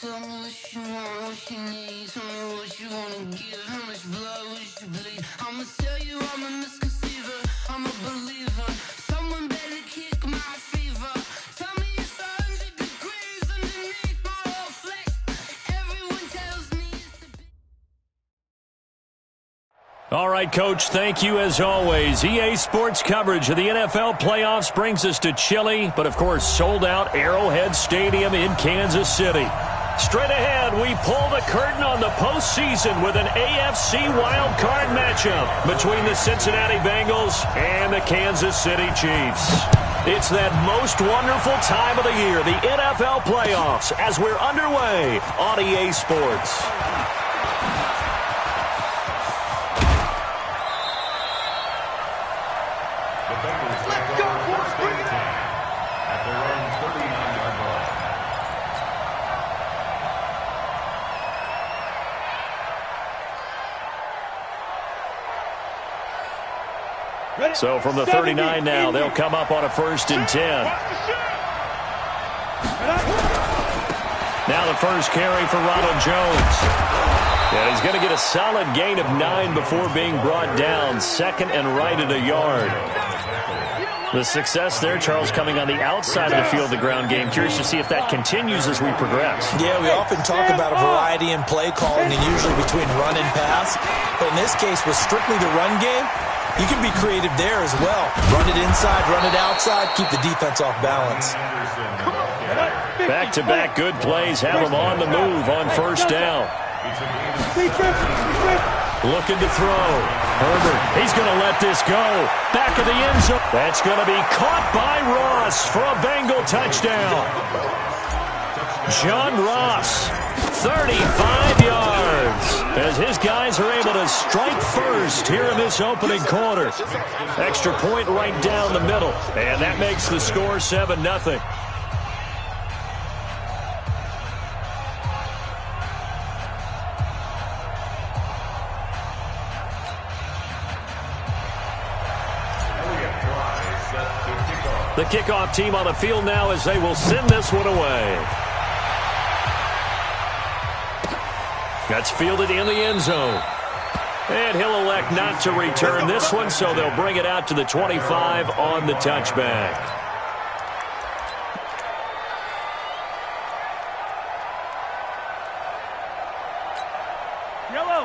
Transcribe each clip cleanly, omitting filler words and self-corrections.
Tell me what you want, what you need. Tell me what you wanna give. How much blood would you bleed? I'ma tell you I'm a misconceiver. I'm a believer. Someone better kick my fever. Tell me it's 100 degrees underneath my whole flesh. Everyone tells me it's the big... All right, Coach, thank you as always. EA Sports coverage of the NFL playoffs brings us to chilly, but of course sold-out Arrowhead Stadium in Kansas City. Straight ahead, we pull the curtain on the postseason with an AFC wildcard matchup between the Cincinnati Bengals and the Kansas City Chiefs. It's that most wonderful time of the year, the NFL playoffs, as we're underway on EA Sports. So from the 39 now, they'll come up on a 1st and 10. Now the first carry for Ronald Jones. And he's going to get a solid gain of 9 before being brought down. 2nd and right at a yard. The success there, Charles, coming on the outside of the field, the ground game. Curious to see if that continues as we progress. Yeah, we often talk about a variety in play calling and usually between run and pass. But in this case, with strictly the run game, you can be creative there as well. Run it inside, run it outside, keep the defense off balance. Back-to-back good plays have them on the move on 1st down. Looking to throw. Herbert, he's going to let this go. Back of the end zone. That's going to be caught by Ross for a Bengal touchdown. John Ross, 35 yards, as his guys are able to strike first here in this opening quarter. Extra point right down the middle, and that makes the score 7-0. The kickoff team on the field now as they will send this one away. That's fielded in the end zone. And he'll elect not to return this one, so they'll bring it out to the 25 on the touchback.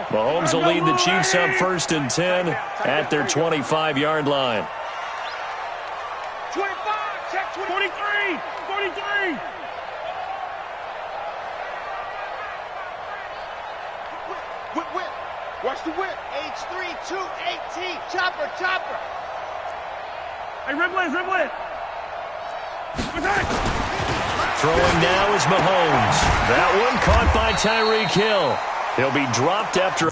Mahomes will lead the Chiefs up 1st and 10 at their 25-yard line. 25, check 23, 43. Whip. Watch the whip. H3, 218. Chopper. Hey, Ribley. Throwing now is Mahomes. That one caught by Tyreek Hill. He'll be dropped after...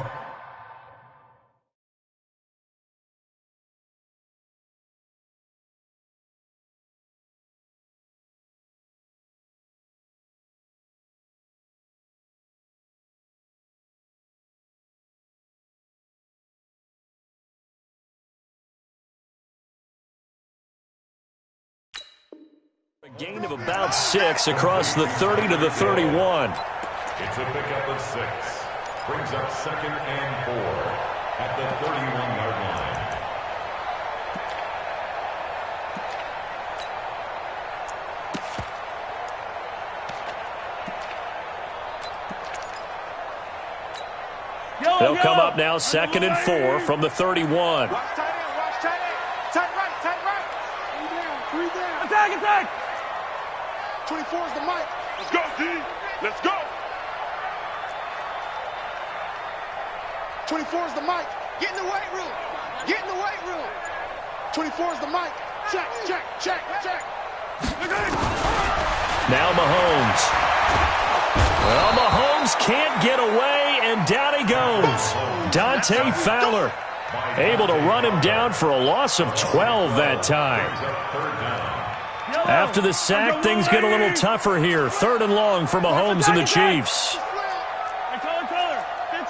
A gain of about 6 across the 30 to the 31. It's a pickup of 6. Brings up 2nd and 4 at the 31-yard line. They'll come up now 2nd and 4 from the 31. Watch tight end. Tight right. 3 down. Attack. 24 is the mic. Let's go, D. Let's go. 24 is the mic. Get in the weight room. 24 is the mic. Check. Now Mahomes. Well, Mahomes can't get away, and down he goes. Dante Fowler able to run him down for a loss of 12 that time. After the sack, things get a little tougher here. 3rd and long for Mahomes and the Chiefs. Color. 15.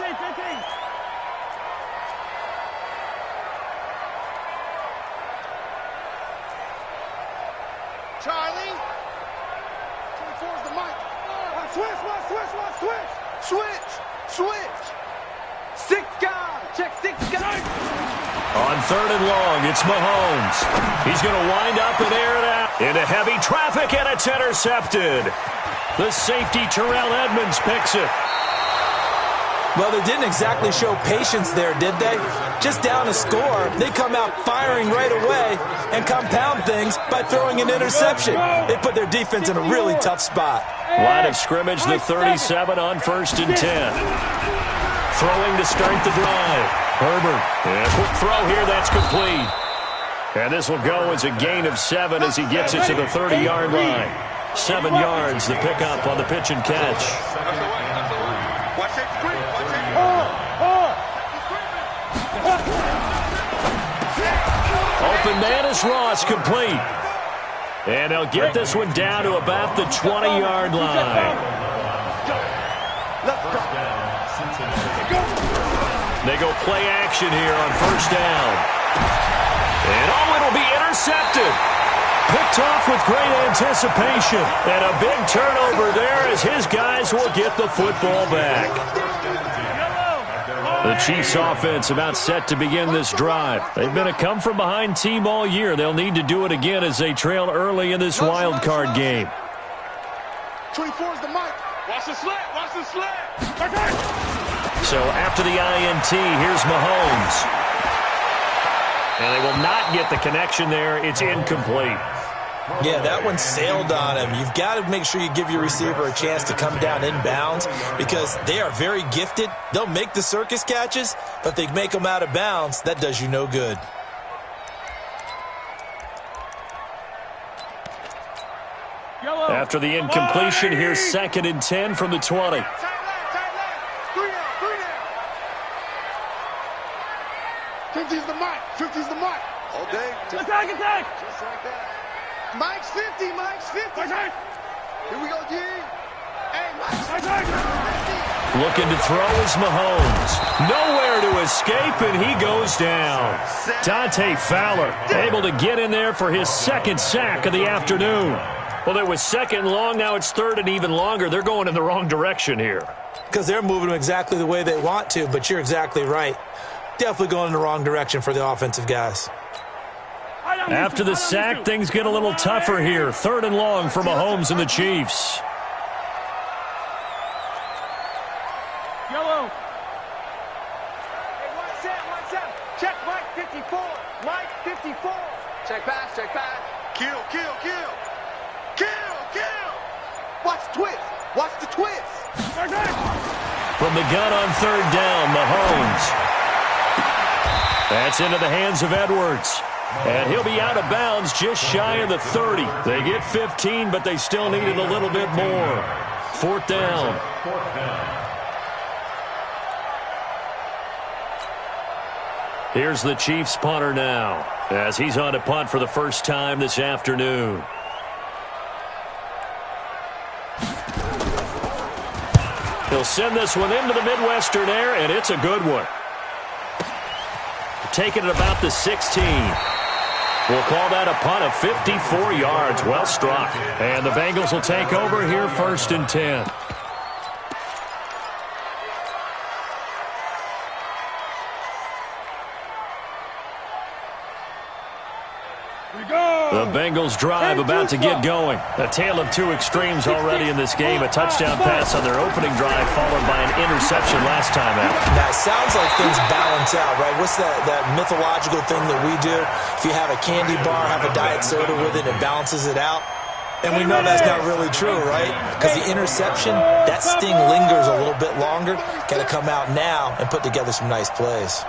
Charlie. 24 is the mic. Swiss. Switch. 6 guys. Check 6 guys. On 3rd and long, it's Mahomes. He's going to wind up and air it out into heavy traffic, and it's intercepted. The safety, Terrell Edmonds, picks it. Well, they didn't exactly show patience there, did they? Just down a score, they come out firing right away and compound things by throwing an interception. They put their defense in a really tough spot. Line of scrimmage, the 37 on 1st and 10. Throwing to start the drive. Herbert, and a quick throw here, that's complete. And this will go as a gain of 7 as he gets it to the 30-yard line. 7 yards, the pickup on the pitch and catch. Watch that screen. Open man is Ross, complete. And they'll get this one down to about the 20-yard line. They go play action here on 1st down. And it'll be intercepted. Picked off with great anticipation. And a big turnover there as his guys will get the football back. The Chiefs offense about set to begin this drive. They've been a come-from-behind team all year. They'll need to do it again as they trail early in this wild card game. 24 is the mic. Watch the slant. So after the INT, here's Mahomes. And they will not get the connection there. It's incomplete. Yeah, that one sailed on him. You've got to make sure you give your receiver a chance to come down inbounds because they are very gifted. They'll make the circus catches, but if they make them out of bounds, that does you no good. After the incompletion, here's 2nd and 10 from the 20. 3 down. 50's the mic. All day. Attack. Just like that. Mike's 50. Here we go, G. Hey, Mike's 50. Looking to throw is Mahomes. Nowhere to escape, and he goes down. Dante Fowler able to get in there for his 2nd sack of the afternoon. Well, it was 2nd and long. Now it's 3rd and even longer. They're going in the wrong direction here. Because they're moving them exactly the way they want to, but you're exactly right. Definitely going in the wrong direction for the offensive guys. After the sack, things get a little tougher here. 3rd and long for Mahomes and the Chiefs. Yellow. Hey, watch that. Check Mike 54. Mike 54. Check pass. Kill. Watch the twist. From the gun on 3rd down, Mahomes. That's into the hands of Edwards. And he'll be out of bounds just shy of the 30. They get 15, but they still needed a little bit more. 4th down. Here's the Chiefs punter now, as he's on to punt for the first time this afternoon. He'll send this one into the Midwestern air, and it's a good one. Taking it about the 16. We'll call that a punt of 54 yards. Well struck. And the Bengals will take over here 1st and 10. The Bengals drive about to get going. A tale of 2 extremes already in this game. A touchdown pass on their opening drive followed by an interception last time out. That sounds like things balance out, right? What's that mythological thing that we do? If you have a candy bar, have a diet soda with it, it balances it out. And we know that's not really true, right? Because the interception, that sting lingers a little bit longer. Got to come out now and put together some nice plays.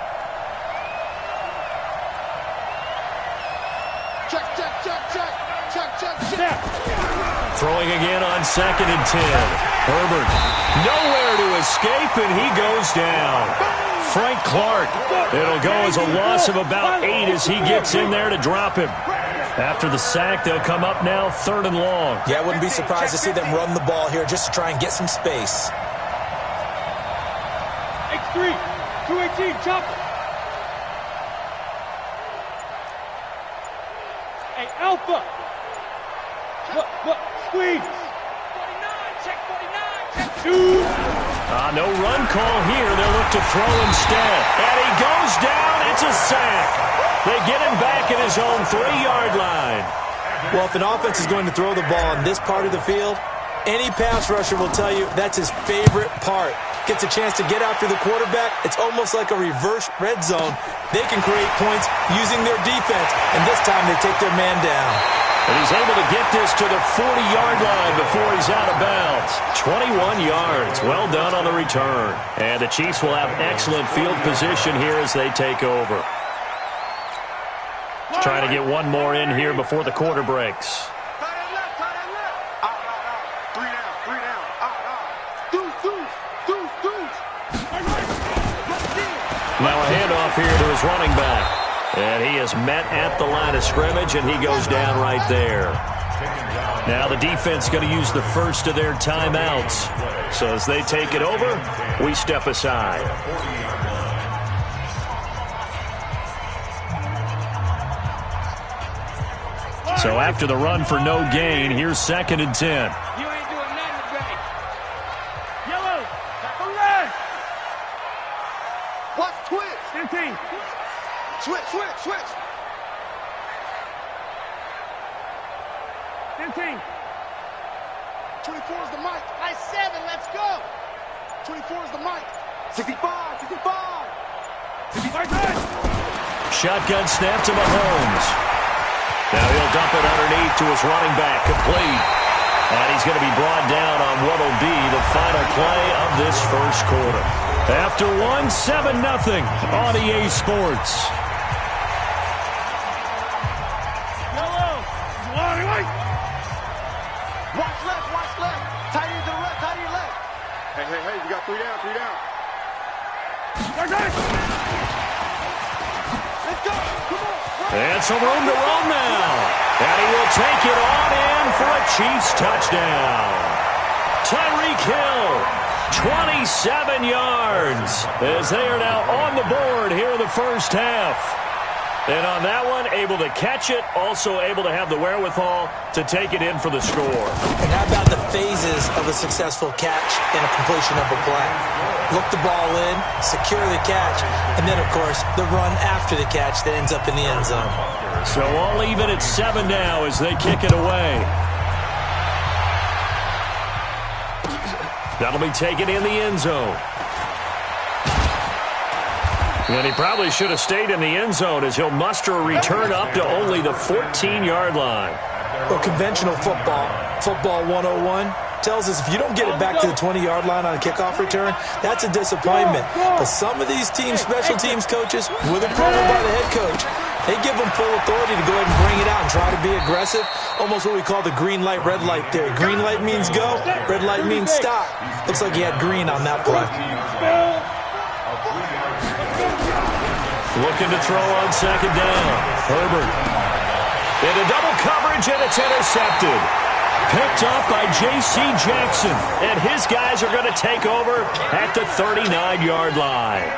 Throwing again on 2nd and 10. Herbert, nowhere to escape, and he goes down. Frank Clark, it'll go as a loss of about 8 as he gets in there to drop him. After the sack, they'll come up now 3rd and long. Yeah, I wouldn't be surprised to see them run the ball here just to try and get some space. X3, 218, chopper. Hey, Alpha. What? Squeeze. 49, check 49, check 2. No run call here. They'll look to throw instead. And he goes down. It's a sack. They get him back at his own 3-yard line. Well, if an offense is going to throw the ball in this part of the field, any pass rusher will tell you that's his favorite part. Gets a chance to get after the quarterback. It's almost like a reverse red zone. They can create points using their defense, and this time they take their man down. And he's able to get this to the 40-yard line before he's out of bounds. 21 yards. Well done on the return. And the Chiefs will have excellent field position here as they take over. Trying to get one more in here before the quarter breaks. Now a handoff here to his running back. And he is met at the line of scrimmage, and he goes down right there. Now the defense going to use the first of their timeouts. So as they take it over, we step aside. So after the run for no gain, here's 2nd and 10. You ain't doing nothing today. Yellow. Tackle left. Watch twitch. 15. Switch. 15. 24 is the mic. Nice 7. Let's go. 24 is the mic. 65. 65. Shotgun snap to Mahomes. Now he'll dump it underneath to his running back, complete. And he's going to be brought down on what will be the final play of this first quarter. After 7-0 on EA Sports. Watch left. Tight end to the left. Hey, we got 3 down. Let's go. Come on. And some room to run now. And he will take it on in for a Chiefs touchdown. Tyreek Hill, 27 yards, as they are now on the board here in the first half. And on that one, able to catch it, also able to have the wherewithal to take it in for the score. And how about the phases of a successful catch and a completion of a play? Look the ball in, secure the catch, and then, of course, the run after the catch that ends up in the end zone. So all even at 7 now as they kick it away. That'll be taken in the end zone. And he probably should have stayed in the end zone as he'll muster a return up to only the 14-yard line. Well, conventional football 101, tells us if you don't get it back to the 20-yard line on a kickoff return, that's a disappointment. But some of these special teams coaches, with approval by the head coach, they give them full authority to go ahead and bring it out and try to be aggressive. Almost what we call the green light, red light theory. Green light means go, red light means stop. Looks like he had green on that play. Looking to throw on 2nd down. Herbert. Into double coverage, and it's intercepted. Picked up by J.C. Jackson. And his guys are going to take over at the 39-yard line.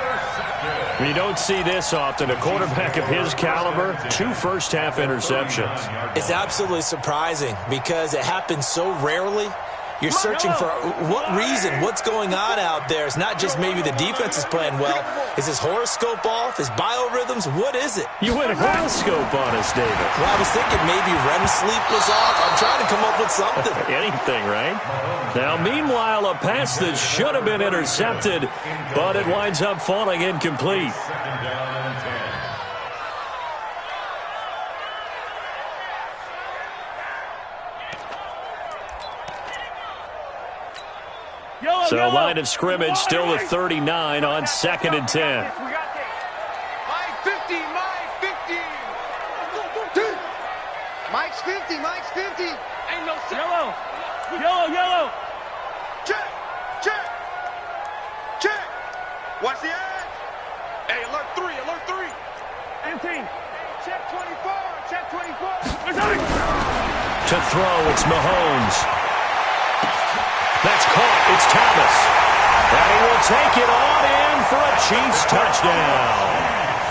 You don't see this often. A quarterback of his caliber, 2 first-half interceptions. It's absolutely surprising because it happens so rarely. You're searching for what reason, what's going on out there. It's not just maybe the defense is playing well. Is his horoscope off? His biorhythms? What is it? You went horoscope on us, David. Well, I was thinking maybe REM sleep was off. I'm trying to come up with something. Anything, right? Now, meanwhile, a pass that should have been intercepted, but it winds up falling incomplete. 2nd down and 10. So line of scrimmage still at 39 on 2nd and 10. Mike 50. Mike's 50. Ain't no Yellow. Check. Watch the edge. Hey, alert 3. 18. Check 24. To throw, it's Mahomes. That's caught. It's Thomas. And he will take it on in for a Chiefs touchdown.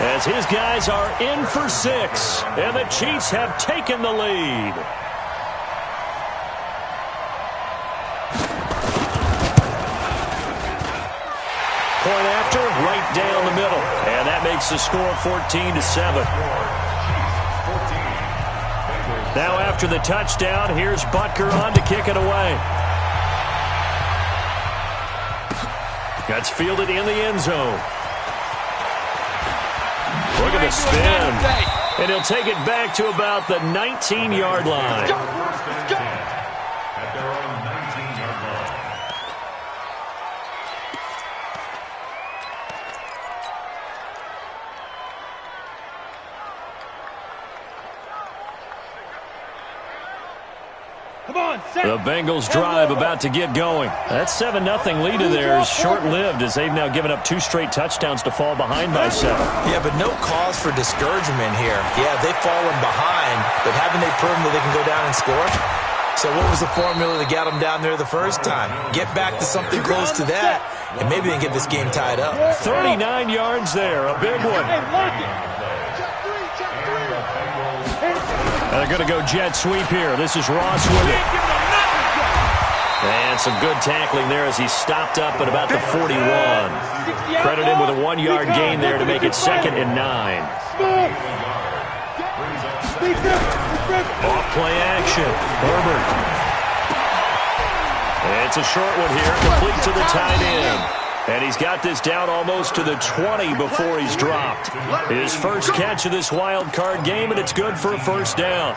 As his guys are in for 6. And the Chiefs have taken the lead. makes the score 14-7. Now after the touchdown, here's Butker on to kick it away. That's fielded in the end zone. Look at the spin. And he'll take it back to about the 19-yard line. Let's go. At their own 19-yard line. The Bengals drive about to get going. That 7-0 lead of theirs short-lived as they've now given up 2 straight touchdowns to fall behind by 7. Yeah, but no cause for discouragement here. Yeah, they've fallen behind, but haven't they proven that they can go down and score? So what was the formula that got them down there the first time? Get back to something close to that, and maybe they can get this game tied up. 39 yards there, a big one. They're going to go jet sweep here. This is Ross with it. And some good tackling there as he stopped up at about the 41. Credit him with a 1-yard gain there to make it 2nd and 9. Off play action. Herbert. It's a short one here, complete to the tight end. And he's got this down almost to the 20 before he's dropped. His first catch of this wild card game, and it's good for a first down.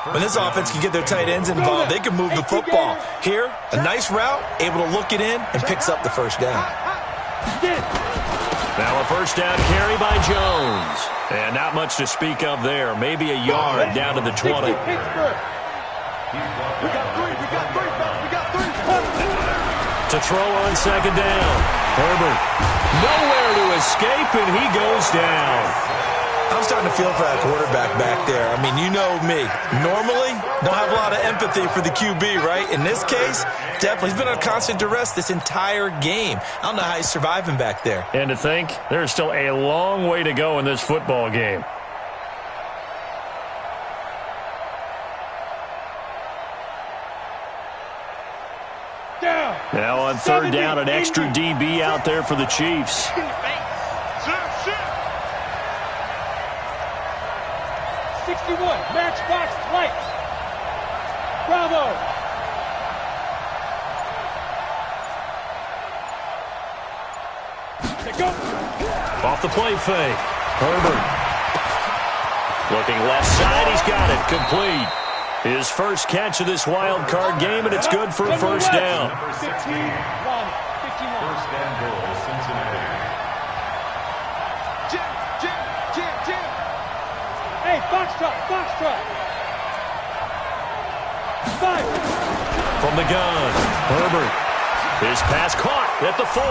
When this offense can get their tight ends involved, they can move the football. Here, a nice route, able to look it in, and picks up the first down. Now a first down carry by Jones. And not much to speak of there. Maybe a yard down to the 20. To throw on 2nd down. Herbert. Nowhere to escape, and he goes down. I'm starting to feel for that quarterback back there. I mean, you know me. Normally, don't have a lot of empathy for the QB, right? In this case, definitely. He's been on constant duress this entire game. I don't know how he's surviving back there. And to think, there's still a long way to go in this football game. Now on 3rd down, an extra DB out there for the Chiefs. Matchbox lights. Bravo. Go. Off the play fake. Herbert. Looking left side. He's got it. Complete. His first catch of this wild card game, and it's good for a first down. 15-1. 51. First and goal, Cincinnati. Jim. Hey, foxtrot. 5. From the gun, Herbert. His pass caught at the 4.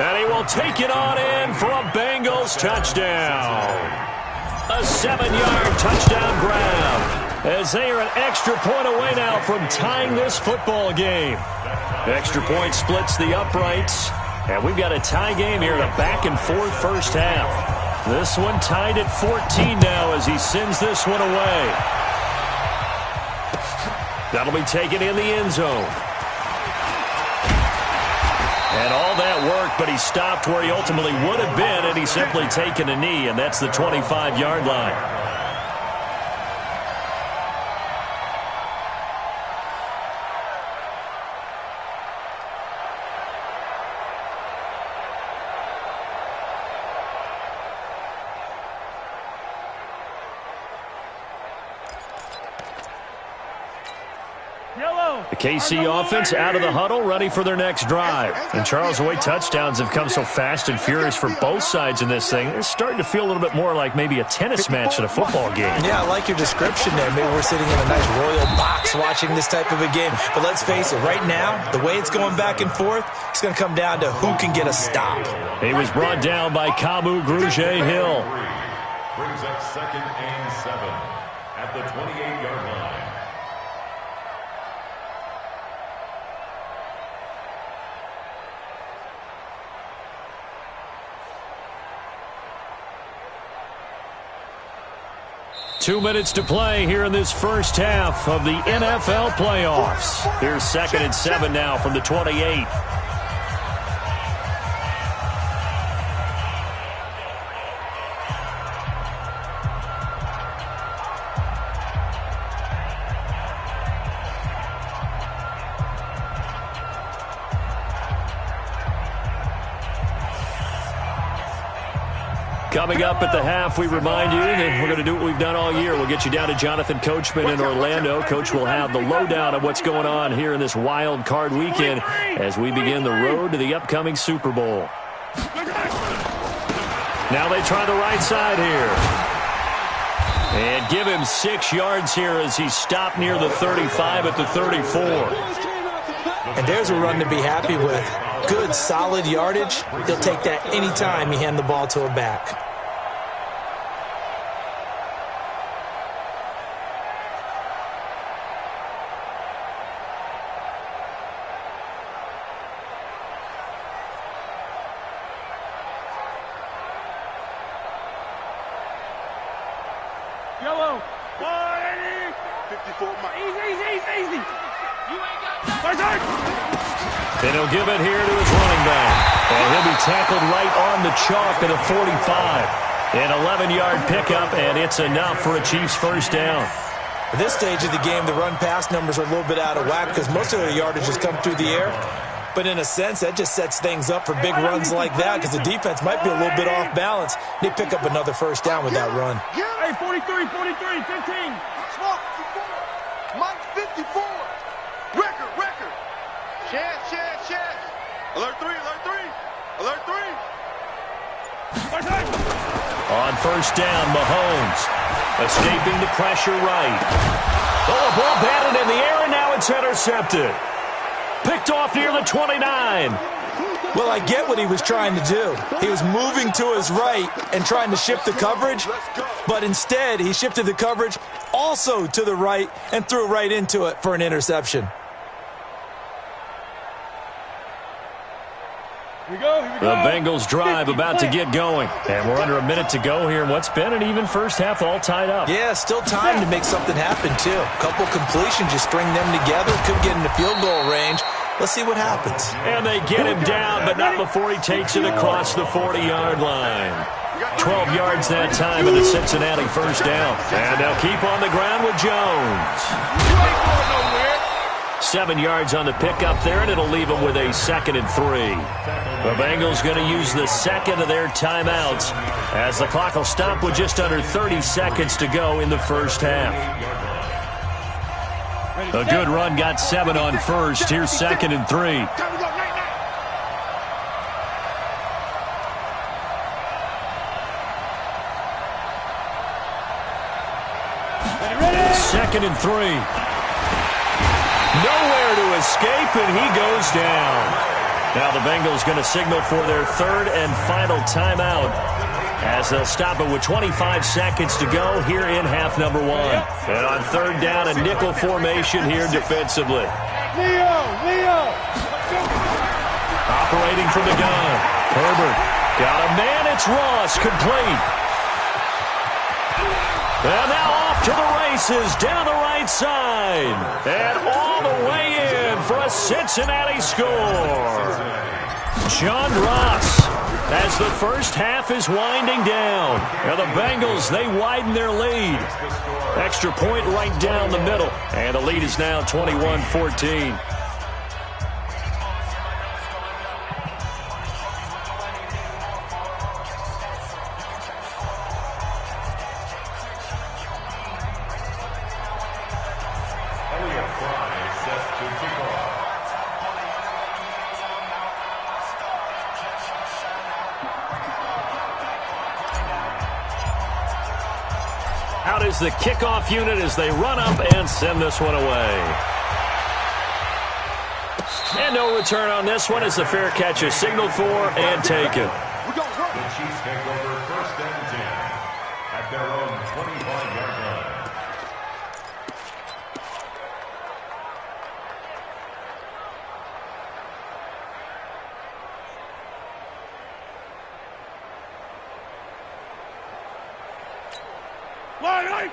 And he will take it on in for a Bengals touchdown. A 7-yard touchdown grab. As they are an extra point away now from tying this football game. Extra point splits the uprights. And we've got a tie game here in a back-and-forth first half. This one tied at 14 now as he sends this one away. That'll be taken in the end zone. And all that work, but he stopped where he ultimately would have been, and he's simply taken a knee, and that's the 25-yard line. The KC offense out of the huddle, ready for their next drive. And Charles, the way touchdowns have come so fast and furious for both sides in this thing, it's starting to feel a little bit more like maybe a tennis match in a football game. Yeah, I like your description there. Maybe we're sitting in a nice royal box watching this type of a game. But let's face it, right now, the way it's going back and forth, it's going to come down to who can get a stop. He was brought down by Kamu Grugier-Hill. Brings up 2nd and 7 at the 28-yard line. Two minutes to play here in this first half of the NFL playoffs. Here's 2nd and 7 now from the 28. Coming up at the half, we remind you that we're going to do what we've done all year. We'll get you down to Jonathan Coachman in Orlando. Coach will have the lowdown of what's going on here in this wild card weekend as we begin the road to the upcoming Super Bowl. Now they try the right side here. And give him 6 yards here as he stopped near the 35 at the 34. And there's a run to be happy with. Good, solid yardage. He'll take that anytime you hand the ball to a back. Yellow. 54, Mike. Easy. You ain't got that. And he'll give it here to his running back. And he'll be tackled right on the chalk at a 45. An 11-yard pickup, and it's enough for a Chiefs first down. At this stage of the game, the run-pass numbers are a little bit out of whack because most of their yardage has come through the air. But in a sense, that just sets things up for big runs like that because the defense might be a little bit off balance. They pick up another first down with that run. Hey, 43, 15. Smoke, 54. Mike, 54. Record. Chance. Alert 3. On first down, Mahomes escaping the pressure right. Oh, a ball batted in the air, and now it's intercepted. Picked off near the 29. Well, I get what he was trying to do. He was moving to his right and trying to shift the coverage, but instead he shifted the coverage also to the right and threw right into it for an interception. Here we go. The Bengals drive about to get going, and we're under a minute to go here in what's been an even first half, all tied up. Yeah, still time to make something happen, too. A couple completions, just string them together. Could get into field goal range. Let's see what happens. And they get him down, but not before he takes it across the 40-yard line. 12 yards that time and a Cincinnati first down. And they'll keep on the ground with Jones. 7 yards on the pickup there, and it'll leave them with a 2nd and 3. The Bengals going to use the second of their timeouts as the clock will stop with just under 30 seconds to go in the first half. A good run got 7 on first. Here's 2nd and 3. Second and 3. Nowhere to escape, and he goes down. Now the Bengals going to signal for their 3rd and final timeout as they'll stop it with 25 seconds to go here in half number 1. And on 3rd down, a nickel formation here defensively. Leo. Operating from the gun. Herbert got a man. It's Ross, complete. And now off to the races down the right side. And all the way in for a Cincinnati score. John Ross as the first half is winding down. Now the Bengals, they widen their lead. Extra point right down the middle. And the lead is now 21-14. Out is the kickoff unit as they run up and send this one away. And no return on this one as the fair catch is signaled for and taken. The Chiefs take over 1st and 10 at their own 25-yard line.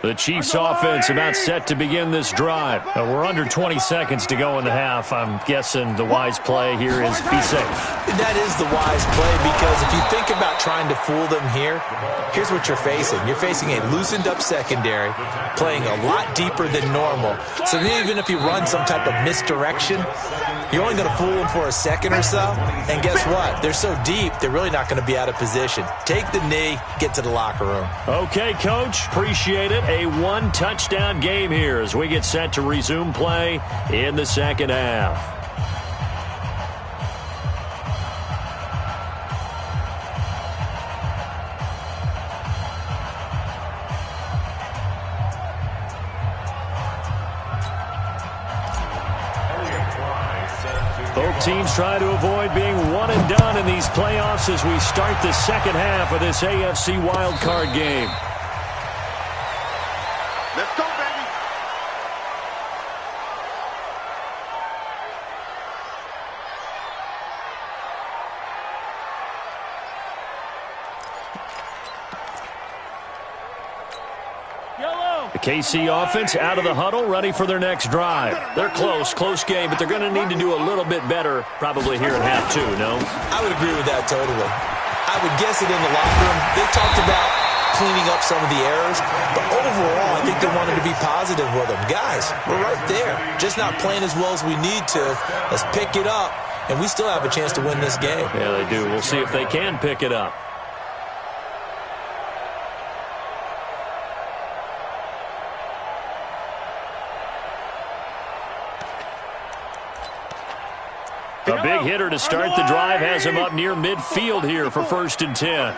The Chiefs offense about set to begin this drive. We're under 20 seconds to go in the half. I'm guessing the wise play here is be safe. That is the wise play, because if you think about trying to fool them here, here's what you're facing. You're facing a loosened up secondary, playing a lot deeper than normal. So even if you run some type of misdirection, you're only going to fool them for a second or so. And guess what? They're so deep, they're really not going to be out of position. Take the knee, get to the locker room. Okay, Coach. Appreciate it. A one-touchdown game here as we get set to resume play in the second half. Both teams try to avoid being one and done in these playoffs as we start the second half of this AFC wildcard game. Let's go, baby. The KC offense out of the huddle, ready for their next drive. They're close game, but they're going to need to do a little bit better probably here in half two, no? I would agree with that totally. I would guess it in the locker room. They talked about cleaning up some of the errors, but overall, I think they wanted to be positive with them. Guys, we're right there. Just not playing as well as we need to. Let's pick it up, and we still have a chance to win this game. Yeah, they do. We'll see if they can pick it up. A big hitter to start the drive has him up near midfield here for 1st and 10. Yellow.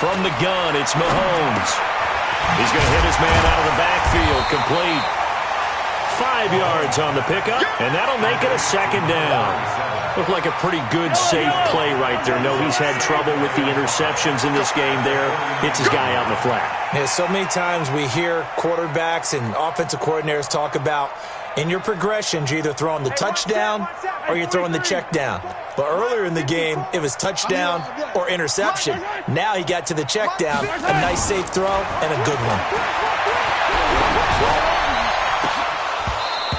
From the gun, it's Mahomes. He's going to hit his man out of the backfield, complete. 5 yards on the pickup, and that'll make it a second down. Looked like a pretty good, safe play right there. No, he's had trouble with the interceptions in this game there. Hits his guy out in the flat. Yeah, so many times we hear quarterbacks and offensive coordinators talk about in your progressions, you're either throwing the touchdown or you're throwing the check down. But earlier in the game, it was touchdown or interception. Now he got to the check down, a nice safe throw, and a good one.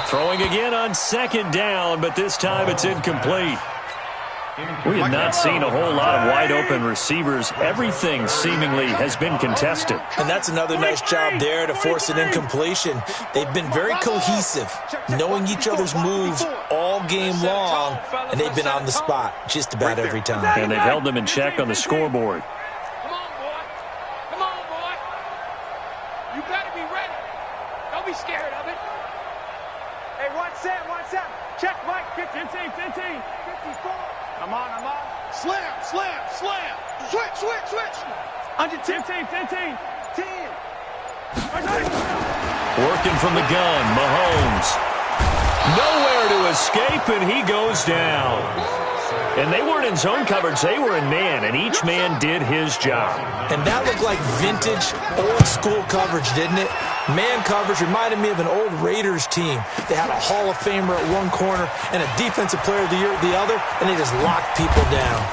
Throwing again on 2nd down, but this time it's incomplete. We have not seen a whole lot of wide-open receivers. Everything seemingly has been contested. And that's another nice job there to force an incompletion. They've been very cohesive, knowing each other's moves all game long, and they've been on the spot just about every time. And they've held them in check on the scoreboard. Come on, boy. You better be ready. Don't be scared of it. Hey, one set. Check, Mike. 15. 54. I'm on. Slam. Switch. Under 10. 10. Working from the gun, Mahomes. Nowhere to escape, and he goes down. And they weren't in zone coverage. They were in man, and each man did his job. And that looked like vintage, old-school coverage, didn't it? Man coverage reminded me of an old Raiders team. They had a Hall of Famer at one corner and a Defensive Player of the Year at the other, and they just locked people down.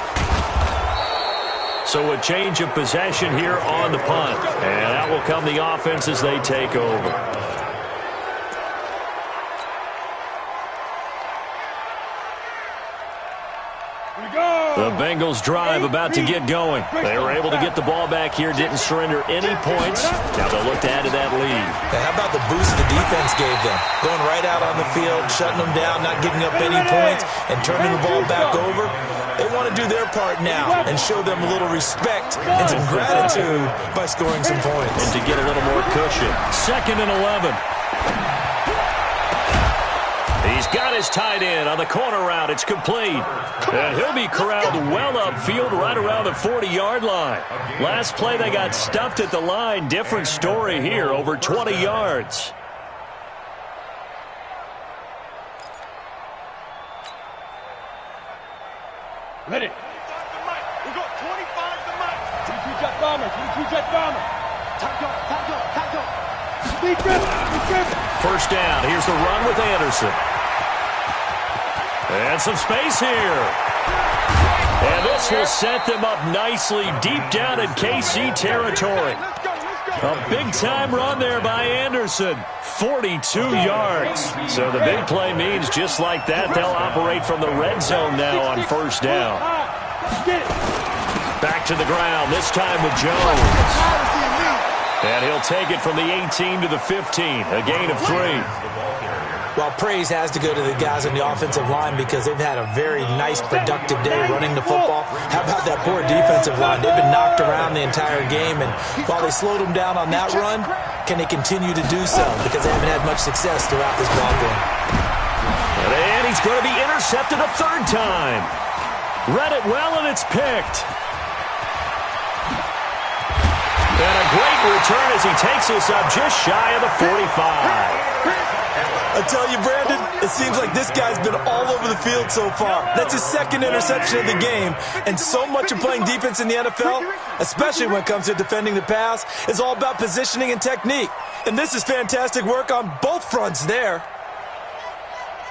So a change of possession here on the punt. And that will come the offense as they take over. The Bengals drive about to get going. They were able to get the ball back here, didn't surrender any points. Now they'll look to add to that lead. Now, how about the boost the defense gave them? Going right out on the field, shutting them down, not giving up any points, and turning the ball back over. They want to do their part now and show them a little respect and some gratitude by scoring some points. And to get a little more cushion. 2nd and 11. He's got his tight end on the corner route. It's complete. And he'll be corralled well upfield right around the 40-yard line. Last play, they got stuffed at the line. Different story here, over 20 yards. Ready. We got 25 to Mike. 22 jet bomber. Time go. Speed grip. 1st down. Here's the run with Anderson. And some space here. And this will set them up nicely deep down in KC territory. A big-time run there by Anderson. 42 yards. So the big play means just like that, they'll operate from the red zone now on first down. Back to the ground, this time with Jones. And he'll take it from the 18 to the 15, a gain of 3. Well, praise has to go to the guys on the offensive line because they've had a very nice, productive day running the football. How about that poor defensive line? They've been knocked around the entire game, and while they slowed them down on that run, can they continue to do so? Because they haven't had much success throughout this ball game. And he's going to be intercepted a third time. Read it well, and it's picked. And a great return as he takes this up just shy of the 45. I tell you, Brandon, it seems like this guy's been all over the field so far. That's his second interception of the game. And so much of playing defense in the NFL, especially when it comes to defending the pass, is all about positioning and technique. And this is fantastic work on both fronts there.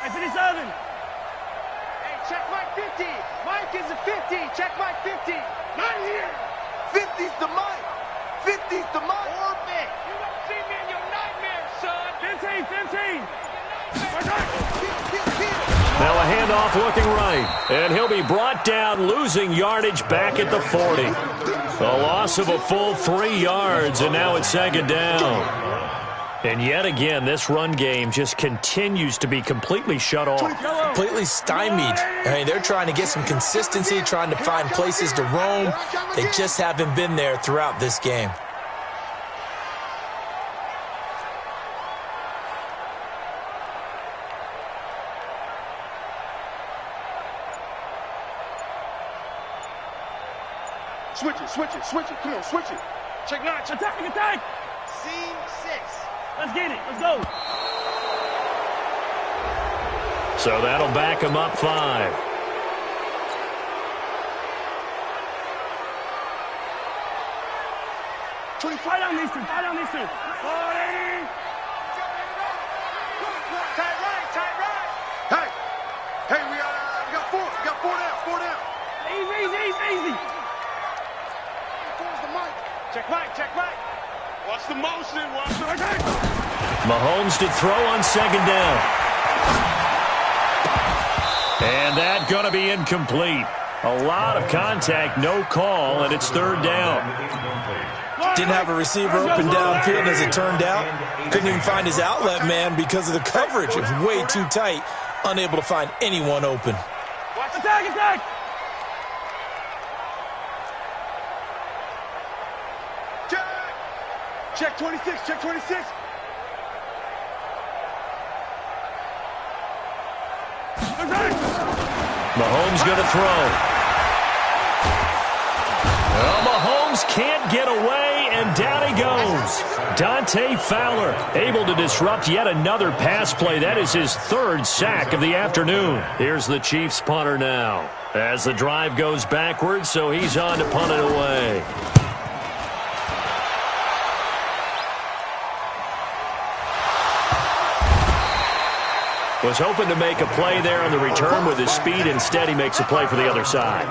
Hey, 57. Hey, check Mike 50. Mike is a 50. Check Mike 50. Not here. 50's the Mike. 50's the Mike. Orbit. You won't see me in your nightmares, son. 15. Now a handoff looking right. And he'll be brought down, losing yardage back at the 40. A loss of a full 3 yards, and now it's second down. And yet again, this run game just continues to be completely shut off. Completely stymied. I mean, they're trying to get some consistency, trying to find places to roam. They just haven't been there throughout this game. Switch it. Come on, switch it. Check 9. Attack. Scene 6. Let's get it. Let's go. So that'll back him up 5. Fight on these two. 40. Hey, we got 4. We got 4 down. Easy. Where's the mic? Check Mike. Watch the motion. Mahomes to throw on second down. And that's going to be incomplete. A lot of contact, no call, and it's third down. Didn't have a receiver open downfield as it turned out. Couldn't even find his outlet man because of the coverage. It was way too tight. Unable to find anyone open. Watch attack. Check 26. Mahomes going to throw. Well, Mahomes can't get away, and down he goes. Dante Fowler able to disrupt yet another pass play. That is his 3rd sack of the afternoon. Here's the Chiefs punter now as the drive goes backwards, so he's on to punt it away. Was hoping to make a play there on the return with his speed. Instead, he makes a play for the other side.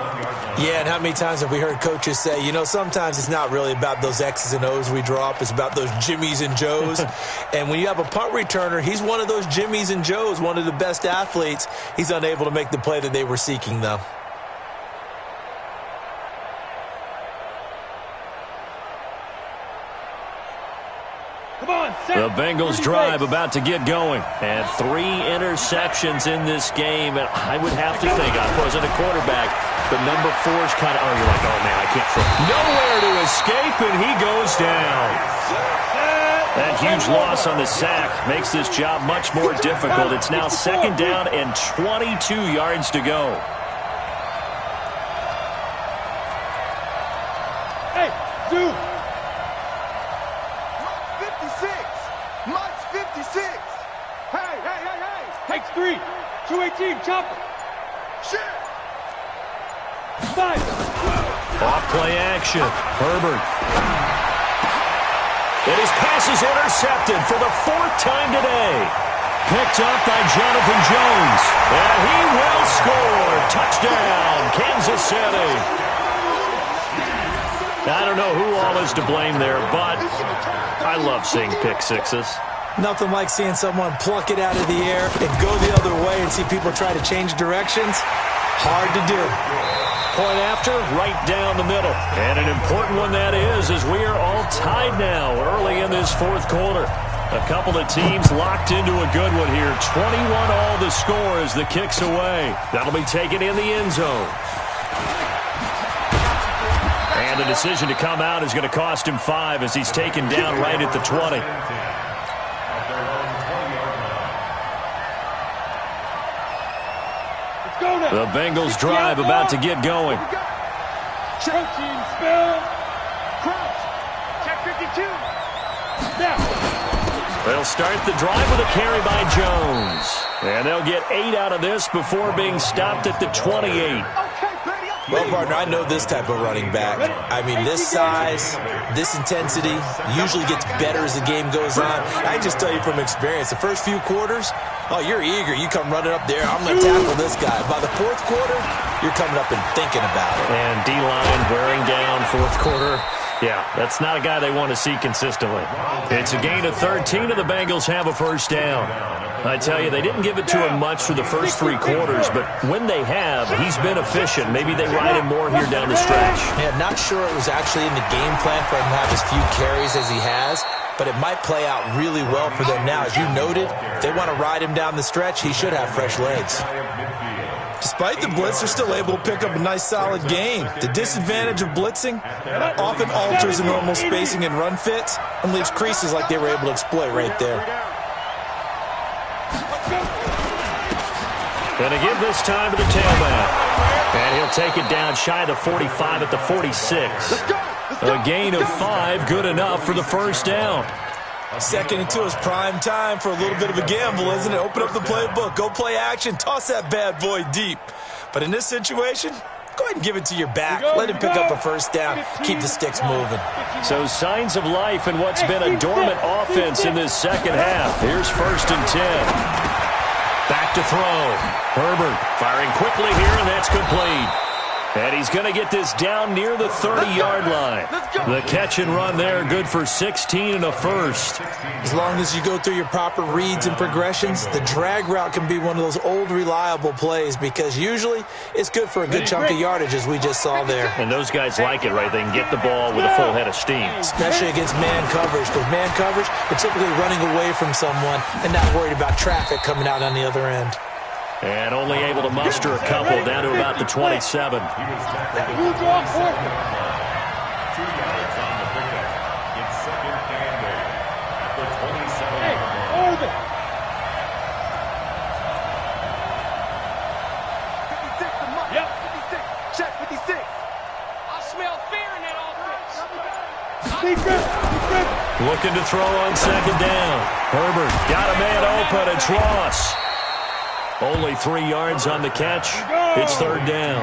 Yeah, and how many times have we heard coaches say, you know, sometimes it's not really about those X's and O's we draw up. It's about those Jimmies and Joes. And when you have a punt returner, he's one of those Jimmies and Joes, one of the best athletes. He's unable to make the play that they were seeking, though. The Bengals drive about to get going. And 3 interceptions in this game. And I would have to think, I wasn't a quarterback, but number 4's kind of, you're like, oh, man, I can't throw. Nowhere to escape, and he goes down. That huge loss on the sack makes this job much more difficult. It's now second down and 22 yards to go. Hey, dude. Mike's 56. Hey. Takes 3. 218. Chopper. Shit. 5. Off play action. Herbert. And his pass is intercepted for the 4th time today. picked up by Jonathan Jones. And he will score. Touchdown, Kansas City. I don't know who all is to blame there, but I love seeing pick sixes. Nothing like seeing someone pluck it out of the air and go the other way and see people try to change directions. Hard to do. Point after, right down the middle. And an important one that is, as we are all tied now early in this fourth quarter. A couple of teams locked into a good one here. 21 all the score as the kick's away. That'll be taken in the end zone. And the decision to come out is going to cost him 5 as he's taken down right at the 20. The Bengals drive about to get going. Check, spell, crouch, check 52. Now. They'll start the drive with a carry by Jones. And they'll get 8 out of this before being stopped at the 28. Well, partner, I know this type of running back. I mean, this size, this intensity usually gets better as the game goes on. I can just tell you from experience, the first few quarters, oh, you're eager. You come running up there, I'm going to tackle this guy. By the fourth quarter, you're coming up and thinking about it. And D-line wearing down fourth quarter. Yeah, that's not a guy they want to see consistently. It's a gain of 13, and the Bengals have a first down. I tell you, they didn't give it to him much for the first 3 quarters, but when they have, he's been efficient. Maybe they ride him more here down the stretch. Yeah, not sure it was actually in the game plan for him to have as few carries as he has, but it might play out really well for them now. As you noted, if they want to ride him down the stretch, he should have fresh legs. Despite the blitz, they're still able to pick up a nice, solid gain. The disadvantage of blitzing often alters the normal spacing and run fits and leaves creases like they were able to exploit right there. Going to give this time to the tailback. And he'll take it down shy of the 45 at the 46. A gain of 5, good enough for the first down. 2nd and 2 is prime time for a little bit of a gamble, isn't it? Open up the playbook, go play action, toss that bad boy deep. But in this situation, go ahead and give it to your back. Let him pick up a first down, keep the sticks moving. So signs of life in what's been a dormant offense in this second half. Here's 1st and 10. Back to throw. Herbert firing quickly here, and that's complete. And he's going to get this down near the 30-yard line. The catch and run there, good for 16 and a first. As long as you go through your proper reads and progressions, the drag route can be one of those old reliable plays because usually it's good for a good chunk of yardage as we just saw there. And those guys like it, right? They can get the ball with a full head of steam. Especially against man coverage. Because man coverage, they're typically running away from someone and not worried about traffic coming out on the other end. And only able to muster a couple down to about the 27. 2 yards on the pickup. It's 2nd and 8 at the 27. Hold it. 56 to Mike. Yep. 56. Check 56. I smell fear in that offense. Looking to throw on 2nd down. Herbert got a man open. It's Ross. Only 3 yards on the catch. It's 3rd down.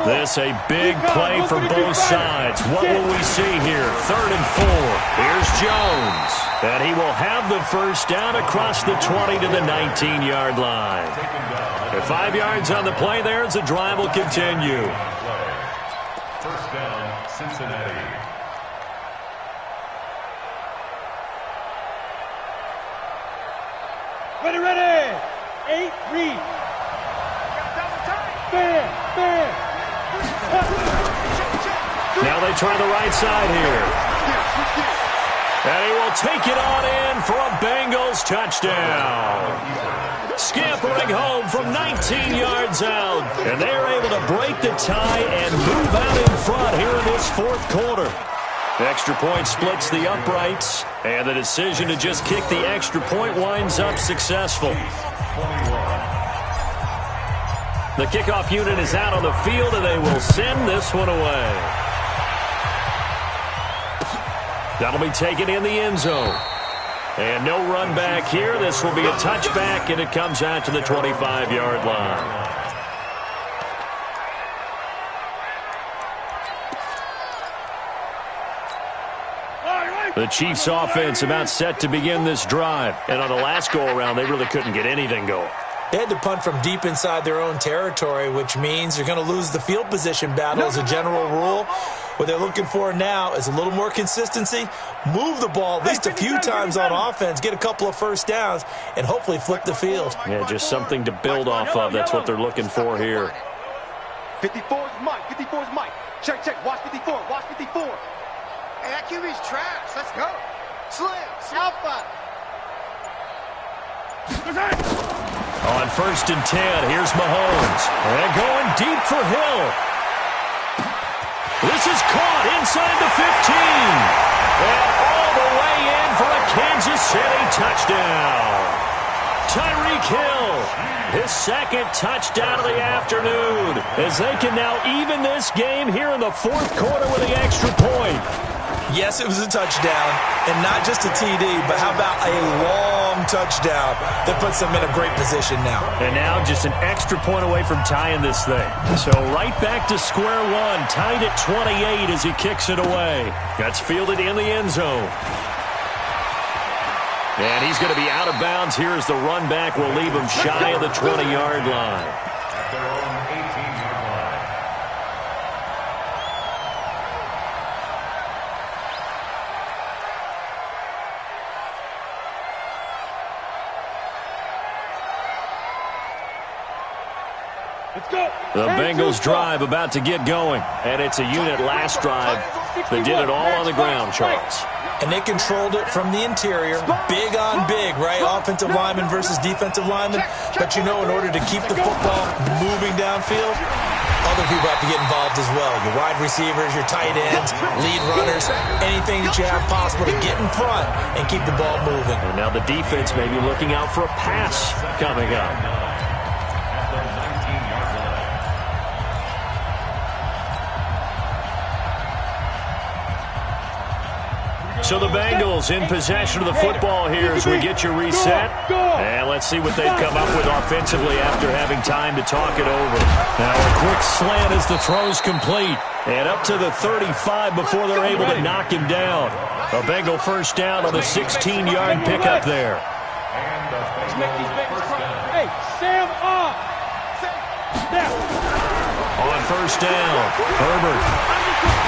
This a big play for both sides. What will we see here? 3rd and 4. Here's Jones. And he will have the first down across the 20 to the 19-yard line. At 5 yards on the play there, as the drive will continue. First down, Cincinnati. Ready. 8, read. Bam. Now they try the right side here. And he will take it on in for a Bengals touchdown. Scampering home from 19 yards out. And they're able to break the tie and move out in front here in this fourth quarter. Extra point splits the uprights. And the decision to just kick the extra point winds up successful. The kickoff unit is out on the field, and they will send this one away. That'll be taken in the end zone. And no run back here. This will be a touchback, and it comes out to the 25-yard line. The Chiefs offense about set to begin this drive. And on the last go-around, they really couldn't get anything going. They had to punt from deep inside their own territory, which means you're going to lose the field position battle as a general rule. What they're looking for now is a little more consistency, move the ball at least a few times on offense, get a couple of first downs, and hopefully flip the field. Yeah, just something to build off of. That's what they're looking for here. 54 is Mike. 54 is Mike. Check, check. Watch 54. Watch 54. Hey, that QB's trash. Let's go. Slim. Alpha. On 1st and 10, here's Mahomes. And going deep for Hill. This is caught inside the 15. And all the way in for a Kansas City touchdown. Tyreek Hill, his second touchdown of the afternoon, as they can now even this game here in the 4th quarter with the extra point. Yes, it was a touchdown, and not just a TD, but how about a long touchdown that puts them in a great position now. And now just an extra point away from tying this thing. So right back to square one, tied at 28 as he kicks it away. That's fielded in the end zone. And he's going to be out of bounds here as the run back will leave him shy of the 20-yard line. At their own 18-yard line. Let's go. The Bengals drive about to get going. And it's a unit last drive that did it all on the ground, Charles. And they controlled it from the interior, big on big, right? Offensive lineman versus defensive lineman. But, you know, in order to keep the football moving downfield, other people have to get involved as well. Your wide receivers, your tight ends, lead runners, anything that you have possible to get in front and keep the ball moving. And now the defense may be looking out for a pass coming up. So the Bengals in possession of the football here as we get you reset. And let's see what they've come up with offensively after having time to talk it over. Now a quick slant as the throw's complete. And up to the 35 before they're able to knock him down. A Bengal first down on the 16-yard pickup there. Hey, Sam off. On first down, Herbert.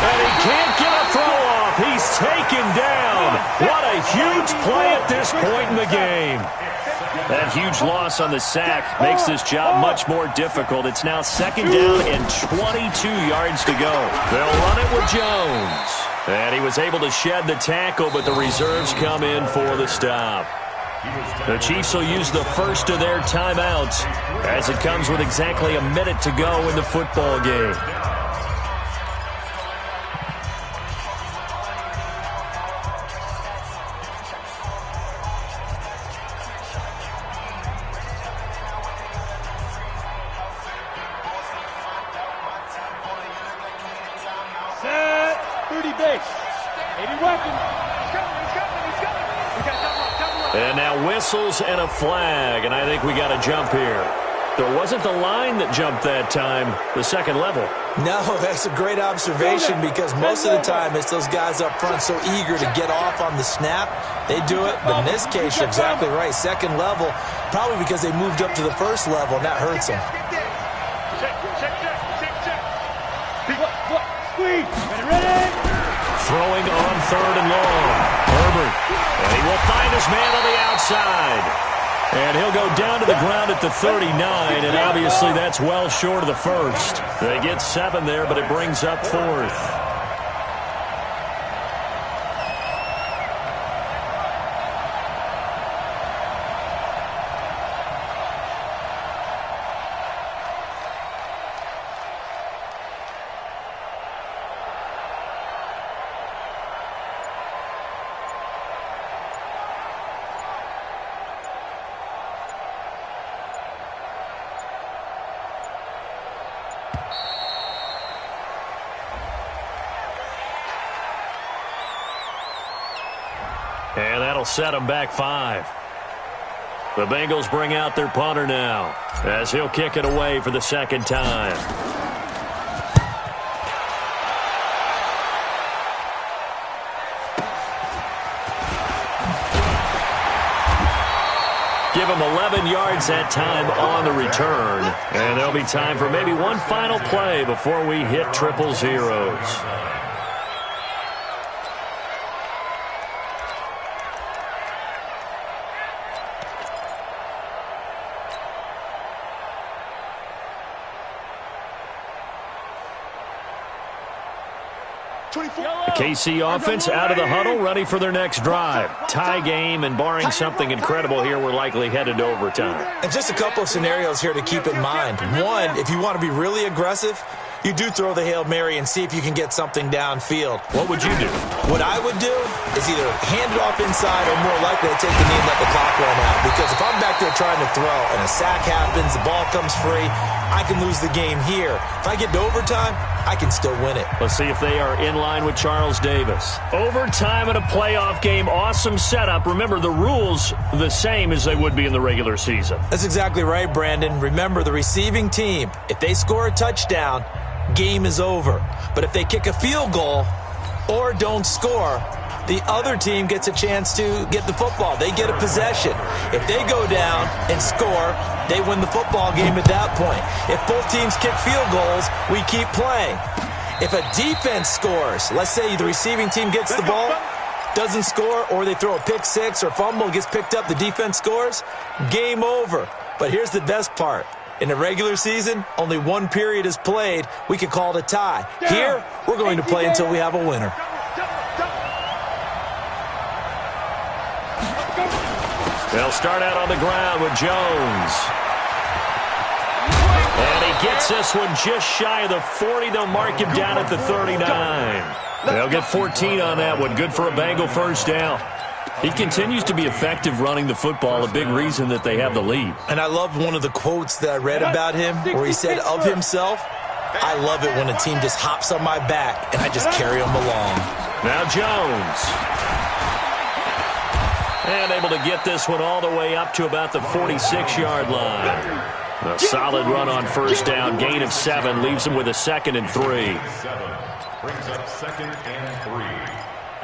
And he can't get a throw off. He's taken down. What a huge play at this point in the game. That huge loss on the sack makes this job much more difficult. It's now 2nd down and 22 yards to go. They'll run it with Jones. And he was able to shed the tackle, but the reserves come in for the stop. The Chiefs will use the first of their timeouts as it comes with exactly a minute to go in the football game. Set. 30 base. 80 weapon. He's coming. We got double. And now whistles and a flag, and I think we got a jump here. So it wasn't the line that jumped that time, the second level. No, that's a great observation because most of the time it's those guys up front so eager to get off on the snap. They do it, but in this case, you're exactly right. Second level, probably because they moved up to the first level, and that hurts them. Check. What? Squeeze. Ready? Throwing on 3rd and long. Herbert. And he will find his man on the outside. And he'll go down to the ground at the 39, and obviously that's well short of the first. They get 7 there, but it brings up 4th. And that'll set them back 5. The Bengals bring out their punter now as he'll kick it away for the second time. give him 11 yards that time on the return. And there'll be time for maybe one final play before we hit triple zeros. The KC offense out of the huddle, ready for their next drive. Tie game, and barring something incredible here, we're likely headed to overtime. And just a couple of scenarios here to keep in mind. One, if you want to be really aggressive, you do throw the Hail Mary and see if you can get something downfield. What would you do? What I would do is either hand it off inside or more likely to take the knee and let the clock run out. Because if I'm back there trying to throw and a sack happens, the ball comes free, I can lose the game here. If I get to overtime, I can still win it. Let's see if they are in line with Charles Davis. Overtime in a playoff game. Awesome setup. Remember, the rules the same as they would be in the regular season. That's exactly right, Brandon. Remember, the receiving team, if they score a touchdown, game is over. But if they kick a field goal or don't score, the other team gets a chance to get the football. They get a possession. If they go down and score, they win the football game at that point. If both teams kick field goals, we keep playing. If a defense scores, let's say the receiving team gets the ball, doesn't score, or they throw a pick six or fumble, gets picked up, the defense scores, game over. But here's the best part. In the regular season, only one period is played. We could call it a tie. Here, we're going to play until we have a winner. They'll start out on the ground with Jones. And he gets this one just shy of the 40. They'll mark him down at the 39. They'll get 14 on that one. Good for a Bengal first down. He continues to be effective running the football, a big reason that they have the lead. And I love one of the quotes that I read about him where he said of himself, I love it when a team just hops on my back and I just carry them along. Now Jones. And able to get this one all the way up to about the 46-yard line. A solid run on first down. Gain of 7 leaves him with a 2nd and 3. Brings up 2nd and 3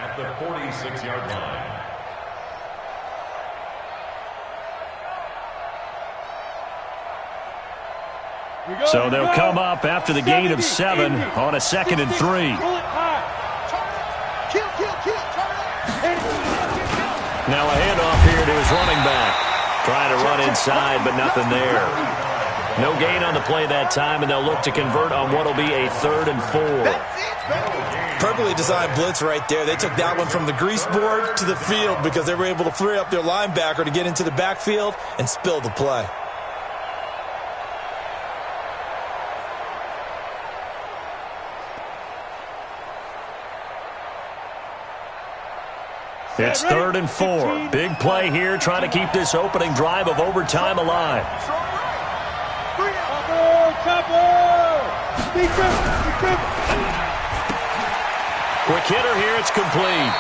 at the 46-yard line. So they'll come up after the gain of 7 on a 2nd and 3. Now a handoff here to his running back. Trying to run inside, but nothing there. No gain on the play that time, and they'll look to convert on what will be a 3rd and 4. Perfectly designed blitz right there. They took that one from the grease board to the field because they were able to free up their linebacker to get into the backfield and spill the play. It's 3rd and 4. Big play here, trying to keep this opening drive of overtime alive. Quick hitter here, it's complete.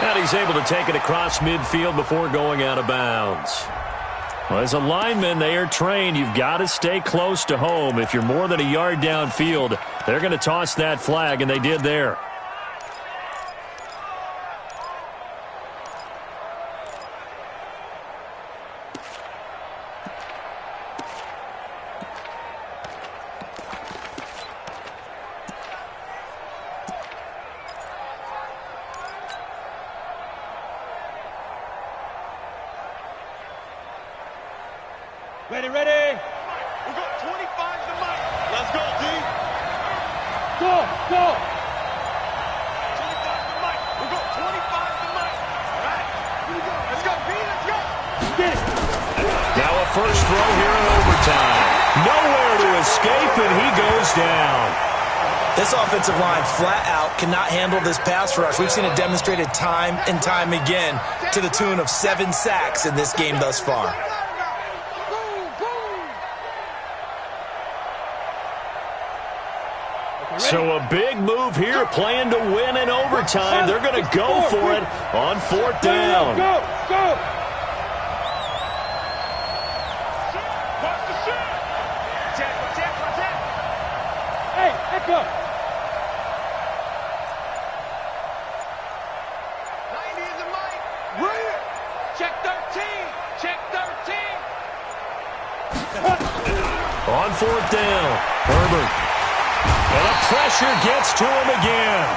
And he's able to take it across midfield before going out of bounds. Well, as a lineman, they are trained. You've got to stay close to home. If you're more than a yard downfield, they're going to toss that flag, and they did there. Ready, ready. We got 25 to Mike. Let's go, D. Go, go. 25 to Mike. We got 25 to Mike. All right. Here we go. Let's go, B. Let's go. Get it. Now a first throw here in overtime. Nowhere to escape, and he goes down. This offensive line flat out cannot handle this pass rush. We've seen it demonstrated time and time again to the tune of 7 sacks in this game thus far. So a big move here, playing to win in overtime. They're going to go for it on 4th down. Go, go. Hey, let's go. 90 is a Mike. Check 13. Check 13. On 4th down, Herbert. And the pressure gets to him again.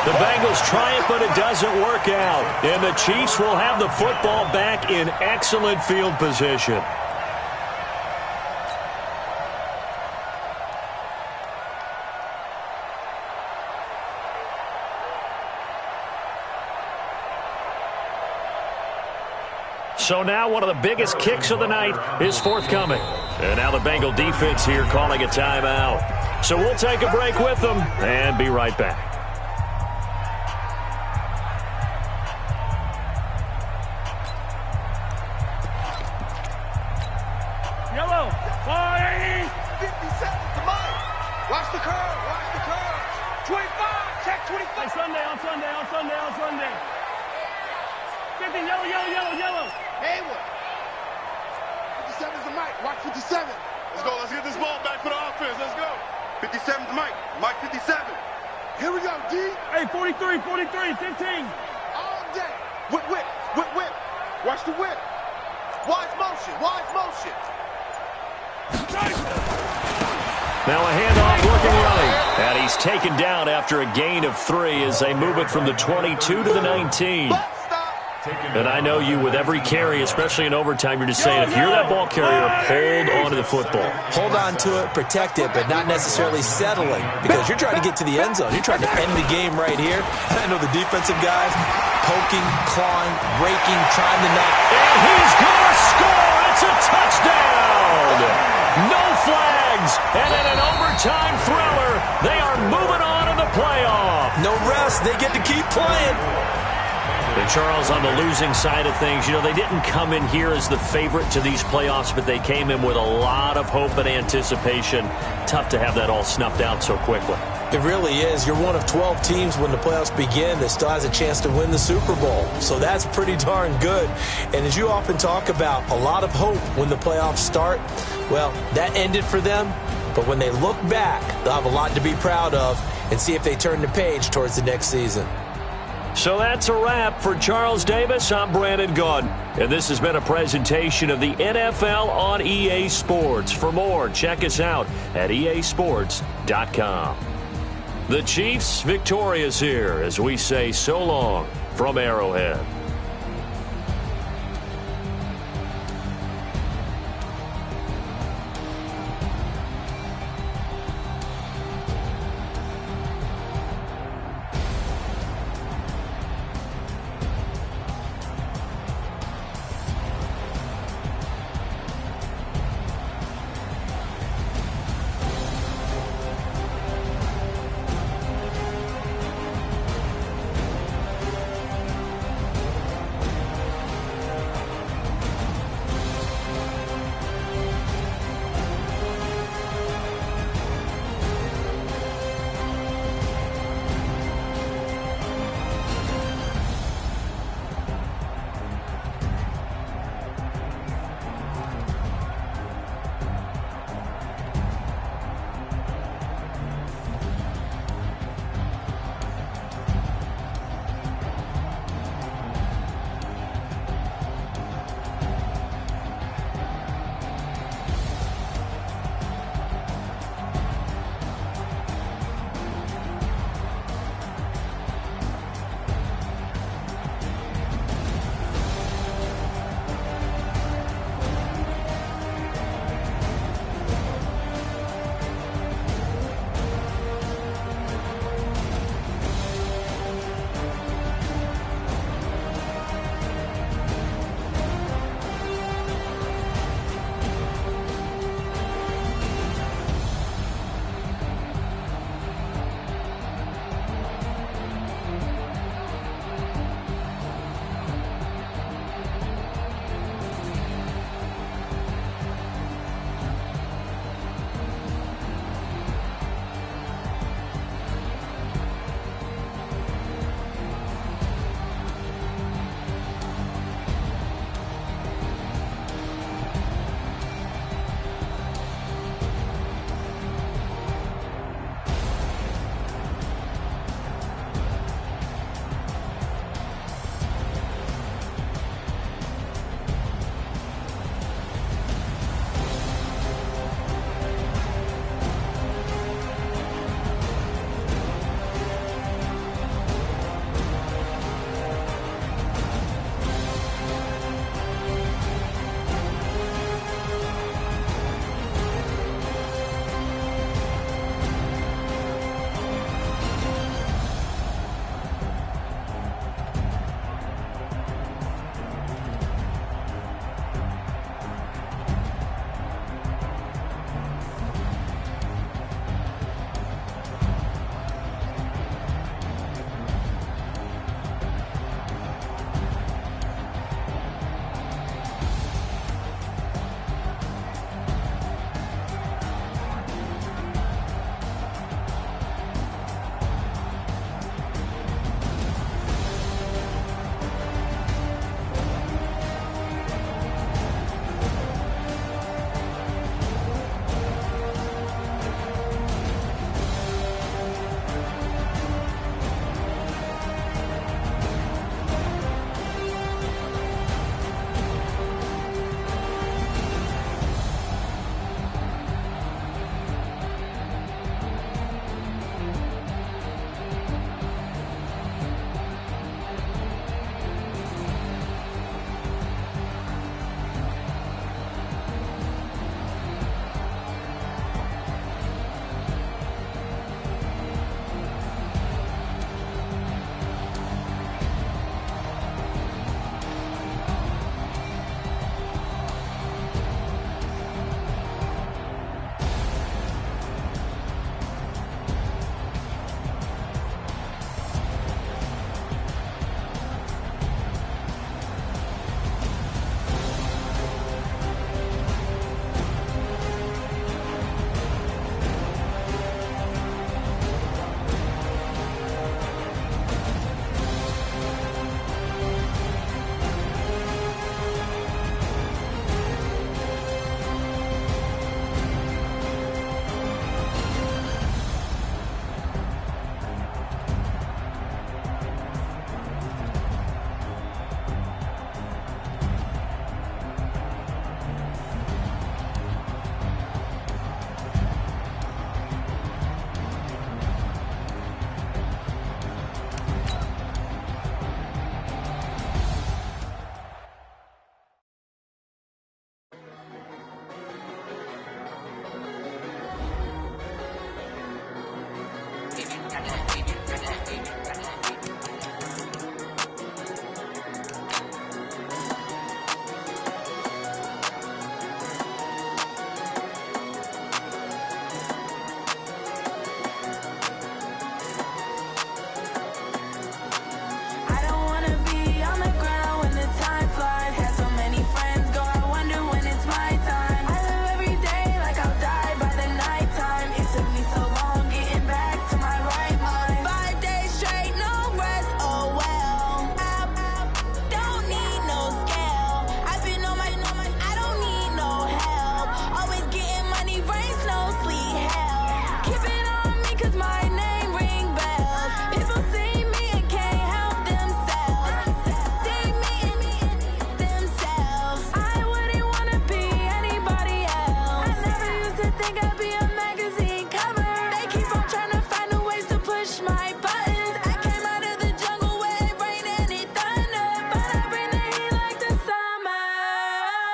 The Bengals try it, but it doesn't work out. And the Chiefs will have the football back in excellent field position. So now one of the biggest kicks of the night is forthcoming. And now the Bengal defense here calling a timeout. So we'll take a break with them and be right back. Yellow. 480. 57 to Mike. Watch the curve. Watch the curve. 25. Check 25. Hey, Sunday. 50, yellow. Haywood. 57's the Mike. Watch 57. Let's go. Let's get this ball back for the offense. Let's go. 57's Mike. Mike 57. Here we go, D. Hey, 43, 15. All day. Whip. Watch the whip. Wide motion. Now a handoff looking right. And he's taken down after a gain of 3 as they move it from the 22 to the 19. And I know you, with every carry, especially in overtime, you're just saying, if you're that ball carrier, hold on to the football. Hold on to it, protect it, but not necessarily settling, because you're trying to get to the end zone. You're trying to end the game right here. I know the defensive guys poking, clawing, raking, trying to knock. And he's going to score. It's a touchdown. No flags. And in an overtime thriller, they are moving on to the playoff. No rest. They get to keep playing. And Charles, on the losing side of things, you know, they didn't come in here as the favorite to these playoffs, but they came in with a lot of hope and anticipation. Tough to have that all snuffed out so quickly. It really is. You're one of 12 teams when the playoffs begin that still has a chance to win the Super Bowl. So that's pretty darn good. And as you often talk about, a lot of hope when the playoffs start. Well, that ended for them. But when they look back, they'll have a lot to be proud of and see if they turn the page towards the next season. So that's a wrap for Charles Davis. I'm Brandon Gaudin, and this has been a presentation of the NFL on EA Sports. For more, check us out at easports.com. The Chiefs victorious here as we say so long from Arrowhead.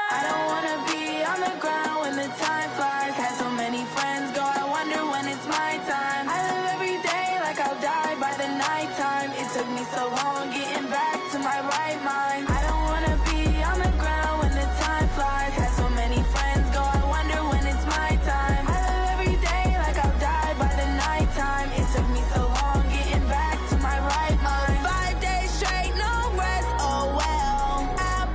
I don't wanna be on the ground when the time flies. Had so many friends go, I wonder when it's my time. I live every day like I'll die by the nighttime. It took me so long getting back to my right mind. I don't wanna be on the ground when the time flies. Had so many friends go, I wonder when it's my time. I live every day like I'll die by the nighttime. It took me so long getting back to my right mind. 5 days straight, no rest, oh well. I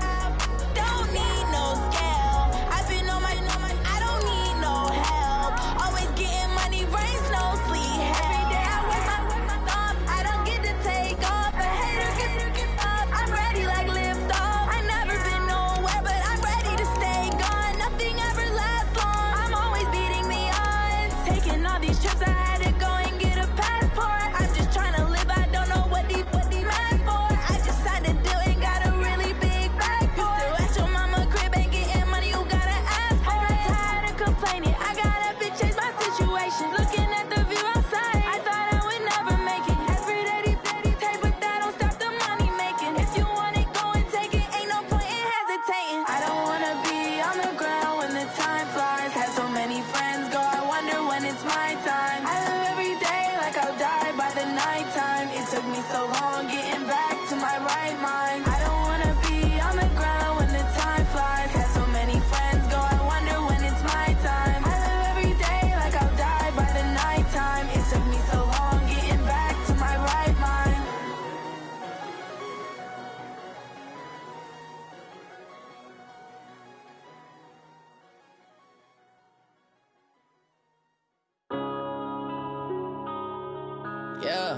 don't need no scale. I've been on my, I don't need no help. Always getting money, rains, no sleep. Every day I work my thumb. I don't get to take off. A hater get up. I'm ready like lift off. I never been nowhere, but I'm ready to stay gone. Nothing ever lasts long. I'm always beating the odds. Taking all these trips, I had to go and get a passport. I'm just trying to live. I don't know what the mad for. I just signed a deal and got a really big bag for it. Still at your mama crib ain't getting money, you gotta ask for it. I got tired of complaining. I got up and changed my situation. Looking at the view outside, I thought I would never make it. Every day take, but that don't stop the money making. If you want it, go and take it. Ain't no point in hesitating. I don't wanna be on the ground when the time flies. Had so many friends go, I wonder when it's my time. I live every day like I'll die by the nighttime. It took me so long getting back to my right mind. I don't wanna be on the ground when the time flies. Had so many friends go, I wonder when it's my time. I live every day like I'll die by the nighttime. It took me so long getting back to my right mind. Yeah.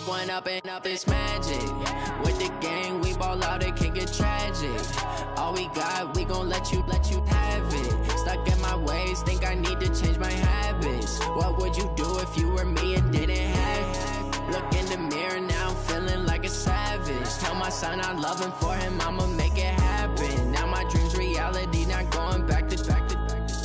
One up and up is magic. With the gang, we ball out, it can get tragic. All we got, we gon' let you have it. Stuck in my ways, think I need to change my habits. What would you do if you were me and didn't have it? Look in the mirror, now I'm feeling like a savage. Tell my son I love him, for him I'ma make it happen. Now my dream's reality, not going back to.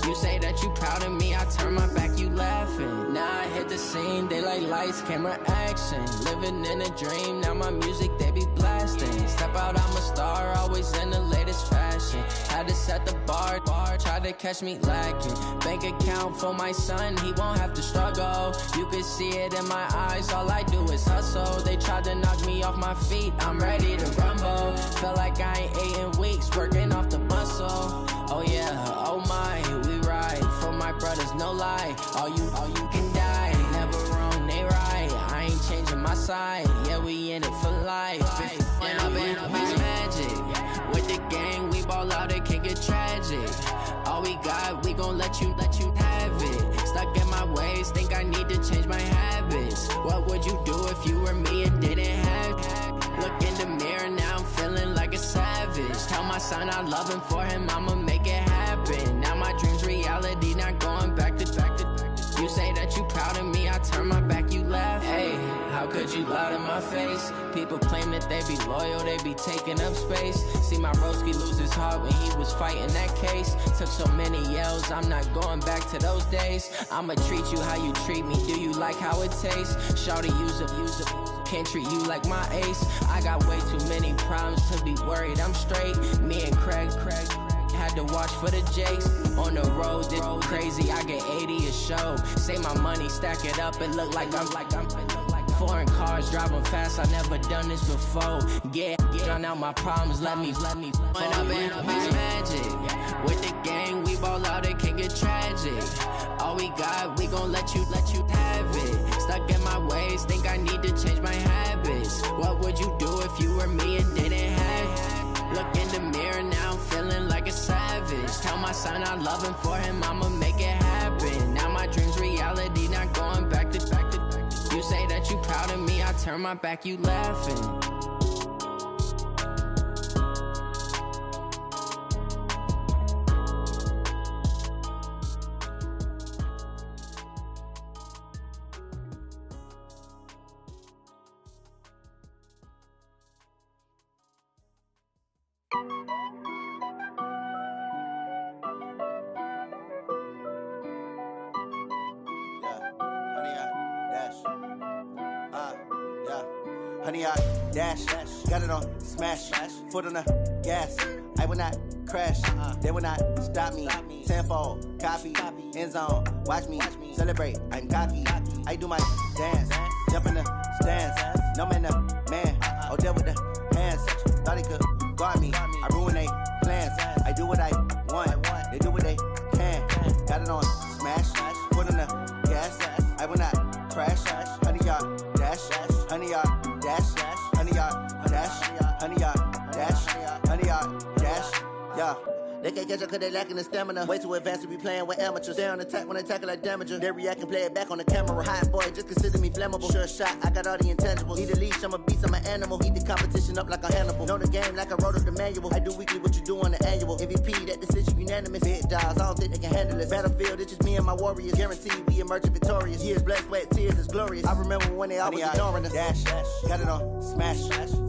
You say that you proud of me, I turn my back, you laughing. Now I hit the scene, they like lights, camera, action. Living in a dream, now my music, they be blasting. Step out, I'm a star, always in the latest fashion. Had to set the bar, try to catch me lacking. Bank account for my son, he won't have to struggle. You can see it in my eyes, all I do is hustle. They tried to knock me off my feet, I'm ready to rumble. Felt like I ain't ate in weeks, working off the muscle. Oh yeah, oh my, we ride for my brothers, no lie. All you can die, never wrong, they right. I ain't changing my side, yeah, we in it for life. When up and up is magic. With the gang, we ball out, it can get tragic. All we got, we gon' let you have it. Stuck in my ways, think I need to change my habits. What would you do if you were me and didn't have it? Look in the mirror, now I'm feeling like a savage. Tell my son I love him, for him I'ma make it happen. Now my dream's reality, not going back to. You say that you proud of me, I turn my back, you laugh. Hey, how could you lie to my face? People claim that they be loyal, they be taking up space. See my broski lose his heart when he was fighting that case. Took so many yells, I'm not going back to those days. I'ma treat you how you treat me, do you like how it tastes? Shawty, use up, can't treat you like my ace. I got way too many problems to be worried, I'm straight. Me and Craig had to watch for the Jakes. On the road, this crazy, I get 80 a show. Say my money, stack it up, it look like I'm foreign cars, driving fast, I never done this before. Get drown out my problems, let me When up and up is magic. With the gang, we ball out, it can get tragic. All we got, we gon' let you have it. Stuck in my ways, think I need to change my habits. What would you do if you were me and didn't have it? Look in the mirror, now I'm feeling like a savage. Tell my son I love him, for him I'ma make it happen. Now my dream's reality, not going back to. You say that you proud of me, I turn my back, you laughing. 100-yard dash. Got it on smash. Foot on the gas. I will not crash. They will not stop me. Tenfold, copy, end zone. Watch me celebrate. I'm cocky. I do my dance. Jump in the stands. No man, the man. Odell with the hands. Thought he could guard me. I ruin they plans. I do what I want. They do what they can. Got it on smash. Foot on the gas. I will not crash. 100-yard dash. 100-yard dash. 100-yard dash. 100-yard dash. 100-yard dash. Yeah. They can't catch up cause they lacking the stamina. Way too advanced to be playing with amateurs. Stay on attack when they tackle like damager. They react and play it back on the camera. Hot boy, just consider me flammable. Sure shot, I got all the intangibles. Need a leash, I'm a beast, I'm an animal. Eat the competition up like a Hannibal. Know the game like I wrote up the manual. I do weekly what you do on the annual. MVP, that decision unanimous. Big dogs, I don't think they can handle it. Battlefield, it's just me and my warriors. Guaranteed we emerging victorious. Years, blood, sweat, tears, it's glorious. I remember when they always ignoring us. Dash, got it on smash.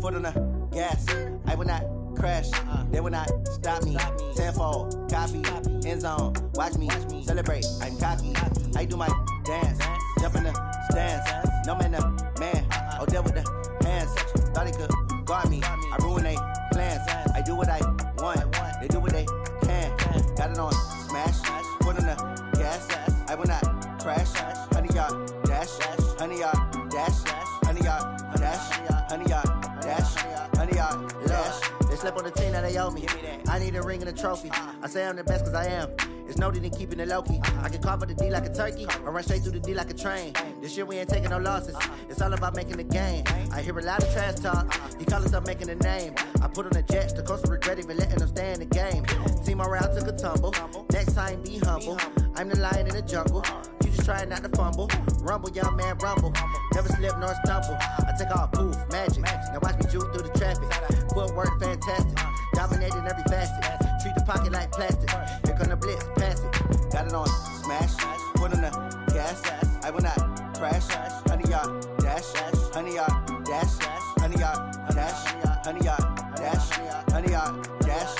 Foot on the gas. I will not crash. They will not stop me. Tenfold, copy, end zone. Watch me celebrate. I'm cocky. I do my dance. Jump in the stands. No man, the man. Odell with the hands. Thought he could guard me. I ruin they plans. I do what I want. They do what they can. Got it on smash. Foot on the gas. I will not crash. 100-yard dash. 100-yard dash. 100-yard dash. 100-yard dash. 100-yard dash. They slept on the team that they owe me. I need a ring and a trophy. I say I'm the best cause I am. It's no need in keeping it low-key. I can carve up the D like a turkey or run straight through the D like a train. This year we ain't taking no losses. It's all about making the game. I hear a lot of trash talk. He call us up making a name. I put on the Jets. The coach will regret even letting them stay in the game. Team morale took a tumble. Next time be humble. I'm the lion in the jungle. You just trying not to fumble. Rumble, young man, rumble. Never slip nor stumble. I take off, poof, magic. Now watch me juke through the traffic. Footwork fantastic. Dominating every facet. Treat the pocket like plastic. Here come the blitz, pass it. Got it on smash. Foot on the gas. I will not crash. 100-yard dash. 100-yard dash. 100-yard dash. 100-yard dash. 100-yard dash.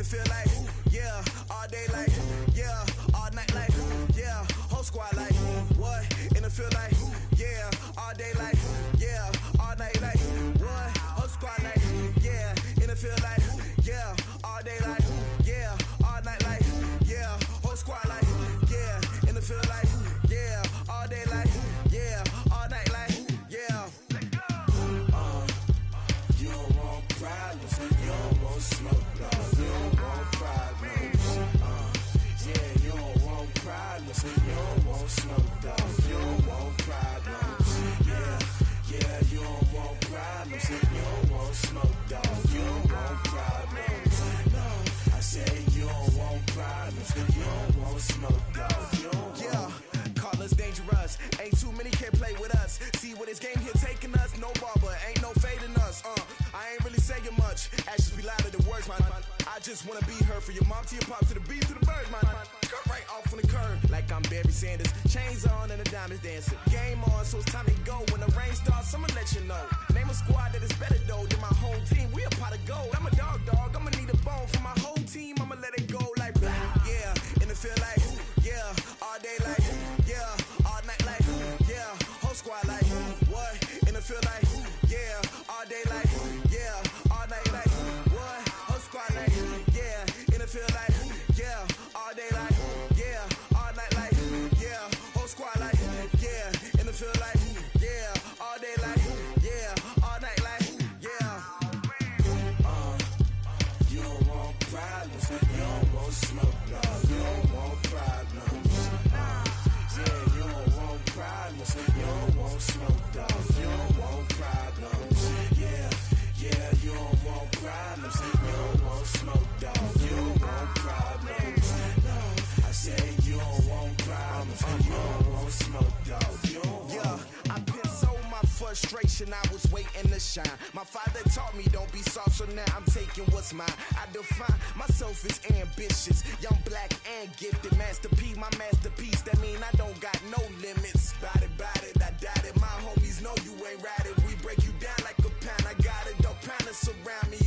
Feel like, yeah, all day like, yeah, all night like, yeah, whole squad like, what? And it feel like, yeah, all day like, yeah, all night like, what? Whole squad like, yeah, and it feel like, yeah, all day like, yeah, all night like, yeah, whole squad like, yeah, and it feel like, yeah, all day like, yeah, all night like, yeah. You don't want problems, you don't want smoke, dog. You don't want problems. Yeah, you don't want problems. You don't want smoke, dog. You don't want problems. Yeah, you don't want problems. You don't want smoke, dog. You don't want problems. No, I said you don't want problems. You don't want smoke, dog. You don't want. Call us dangerous. Ain't too many can play with us. See what this game here taking us. No barber, ain't no fading us. I ain't really saying much. Actions be louder than words, man. I just wanna be heard. For your mom to your pop to the beat to the birds, man. Cut right off on the curb like I'm Barry Sanders. Chains on and the diamonds dancing. Game on, so it's time to go. When the rain starts, I'ma let you know. Name a squad that is better though than my whole team. We a pot of gold. I'm a dog. I'ma need a bone for my whole team. I'ma let it go like blah. Yeah, and it feel like yeah, all day like yeah, all night like yeah, whole squad like what? And it feel like yeah, all day like yeah, all night like what? Whole squad like yeah, and it feel like yeah, all day like yeah, all night like yeah, whole squad like yeah, and it feel like yeah, all day like yeah, all night like yeah. You don't want problems, you don't want smoke, dog. You don't want problems. Yeah, you don't want problems, you don't want smoke, dog. You don't want problems. Yeah, you don't want problems, you don't want smoke, dog. You don't want problems. No, I said you don't want problems, you don't want smoke, dog. You don't want. Yeah, I put so my frustration, I was waiting to shine. My father taught me don't be soft, so now I'm taking what's mine. I define myself as ambitious, young, black, and gifted. Master P, my masterpiece, that mean I don't got no limits. Bout it, I doubt it. My homies know you ain't ride it. We break you down like a pound. I got it, don't pound to surround me.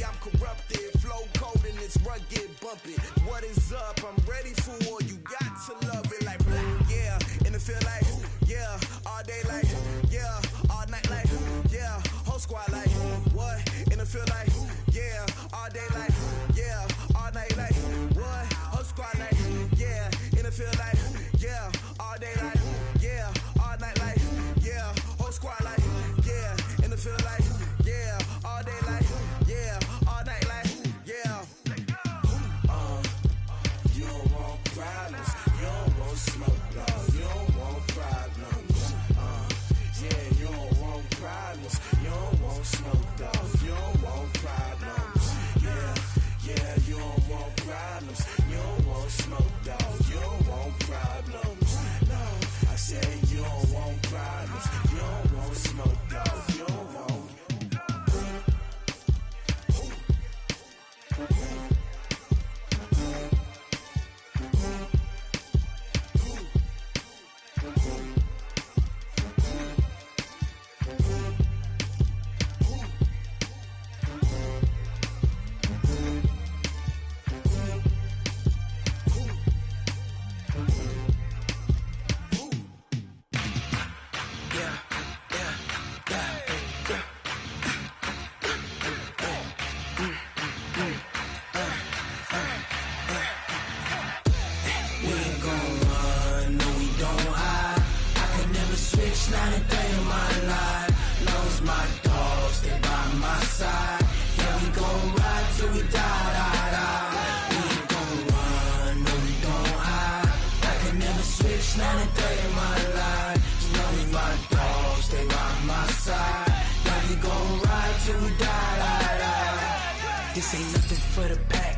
till we die. This ain't nothing for the pack.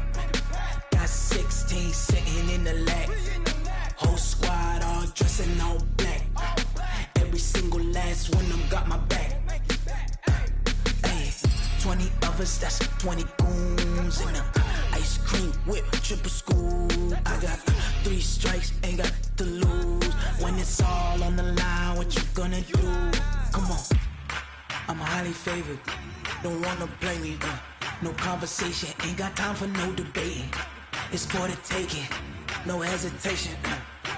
Got 16 sitting in the lap. Whole squad all dressing all black. Every single last one of them got my back. 20 of us, that's 20 goons in the ice cream whip, triple school. I got 3 strikes, ain't got to lose. When it's all on the line, what you gonna do? Come on, I'm highly favored. Don't wanna blame me. No conversation, ain't got time for no debating. It's for the taking, no hesitation.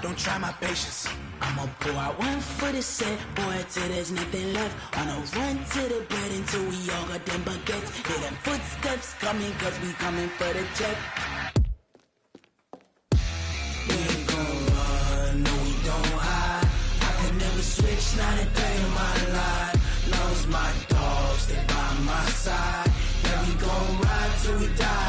Don't try my patience. I'ma pour out one for the set, boy, till there's nothing left. On a run to the bread until we all got them baguettes. Hear them footsteps coming, cause we coming for the check. We ain't gon' run, no we don't hide. I can never switch, not a day in my life. Love's my dogs, they by my side. Yeah, we gon' ride till we die.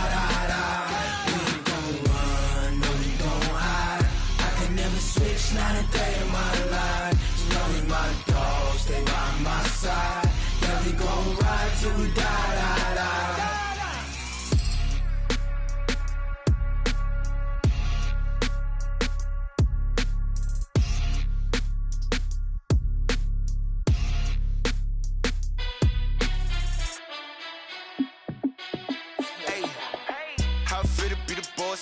We ain't gon' run, no we don't hide. I can never switch, not a day in my life. As long as my dogs, they by my side. Yeah, we gon' ride till we die.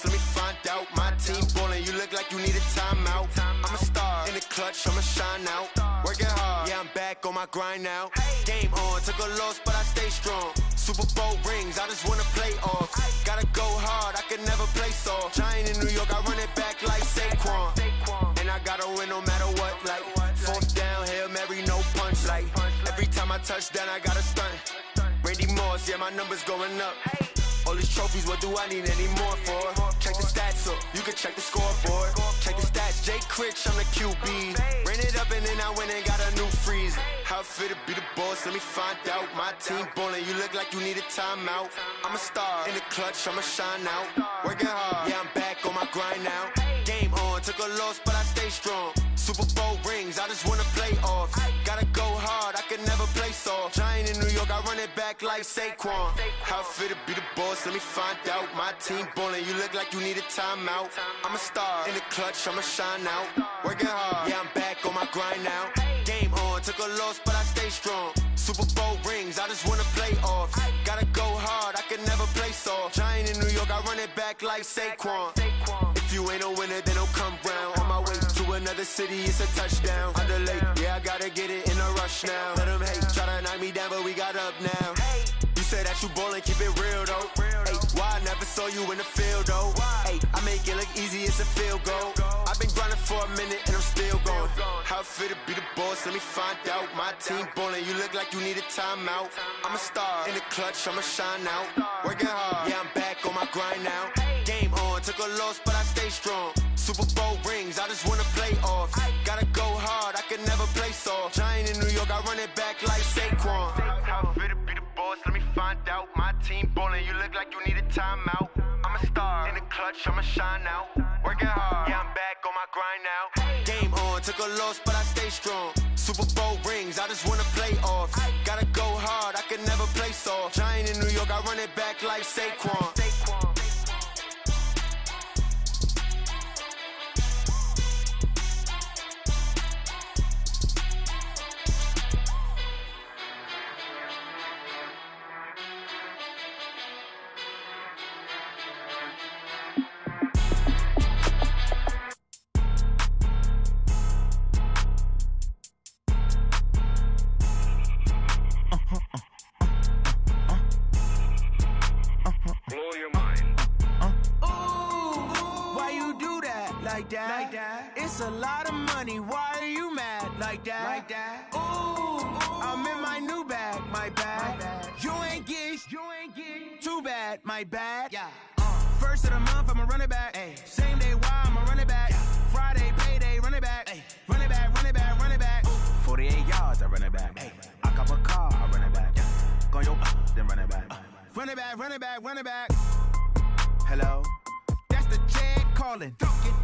Let me find out. My team ballin', you look like you need a timeout. I'm a star in the clutch, I'ma shine out. Working hard, yeah, I'm back on my grind now. Game on, took a loss, but I stay strong. Super Bowl rings, I just wanna play off. Gotta go hard, I can never play soft. Giant in New York, I run it back like Saquon. And I gotta win no matter what, like 4th down, Hail Mary, no punch. Like every time I touch down, I gotta stunt. Randy Moss, yeah, my numbers going up. All these trophies, what do I need any more for? Check the stats up, you can check the scoreboard. Check the stats, Jay Critch, I'm the QB. Ran it up and then I went and got a new freeze. How it feel to be the boss, let me find out. My team ballin', you look like you need a timeout. I'm a star in the clutch, I'ma shine out. Working hard, yeah, I'm back on my grind now. Game on, took a loss, but I stay strong. Super Bowl rings, I just wanna play off. Gotta go hard, I can never play soft. Giant in New York, I run it back like Saquon. How it feel to be the boss, let me find out. My team ballin', you look like you need a timeout. I'm a star in the clutch, I'ma shine out. Working hard, yeah, I'm back on my grind now. Game on, took a loss, but I stay strong. Super Bowl rings, I just wanna play off. Gotta go hard, I can never play soft. Giant in New York, I run it back like Saquon. If you ain't a winner, then don't come round. On my way to another city, it's a touchdown. Underlay, yeah, I gotta get it in a rush now. Let them hate, try to knock me down, but we got up now. You said that you ballin', keep it real though. Hey, why I never saw you in the field though? Hey, I make it look easy, it's a field goal. I've been grinding for a minute and I'm still going. How it feel to be the boss, let me find out. My team ballin', you look like you need a timeout. I'm a star in the clutch, I'ma shine out. Working hard, yeah, I'm back on my grind now. Game on, took a loss, but I stay strong. Super Bowl rings, I just wanna play off. Gotta go hard, I can never play soft. Giant in New York, I run it back like Saquon. How it feel to be the boss, let me find out. My team ballin', you look like you need a timeout. I'm a star in the clutch, I'ma shine out. Working hard, yeah, I'm back on my grind now. Game on, took a loss, but I stay strong. Super Bowl rings, I just wanna play off. Gotta go hard, I can never play soft. Giant in New York, I run it back like Saquon. Like that. It's a lot of money. Why are you mad like that? Like that. Ooh, I'm in my new bag. My bad. You ain't get. Too bad. My bad. Yeah. First of the month, I'ma run it back. Ay. Same day, why I'ma run it back. Yeah. Friday, payday, run it back. Ay. Run it back, run it back, run it back. 48 yards, I run it back. Ay. I cop a car, I run it back. Yeah. Go yo, then run it back. Run it back, run it back, run it back. Hello? That's the jag calling.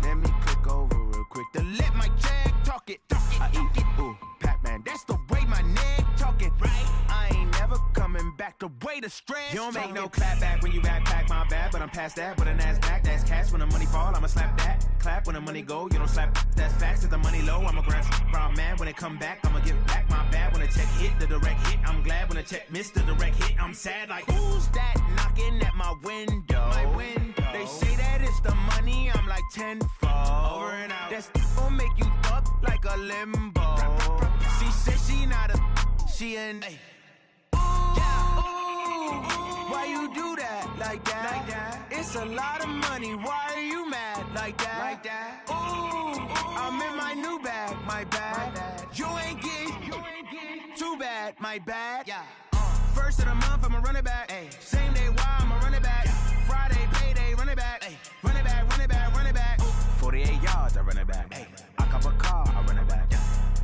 Let me click over real quick to let my jag talk it. I eat it, ooh, Pac-Man. That's the way my neck talking. Right? I ain't never coming back walked away to stress. You don't make no clap back when you backpack, my bad, but I'm past that. With a NASDAQ, that's cash. When the money fall, I'ma slap that. Clap when the money go, you don't slap. That's facts. If the money low, I'ma grab brown man. When it come back, I'ma give back my bad. When the check hit, the direct hit, I'm glad. When the check missed the direct hit, I'm sad. Like, who's that knocking at my window? They say that it's the money, I'm like tenfold. Over and out. That's gon' make you up like a limbo. She said she not a, she an. Ooh, why you do that like that? It's a lot of money, why are you mad like that? Ooh, I'm in my new bag, my bad. You ain't getting too bad, my bad. First of the month, I'ma run it back. Same day, why I'ma run it back. Friday, payday, run it back. Run it back, run it back, run it back. 48 yards, I run it back. I cop a car, I run it back.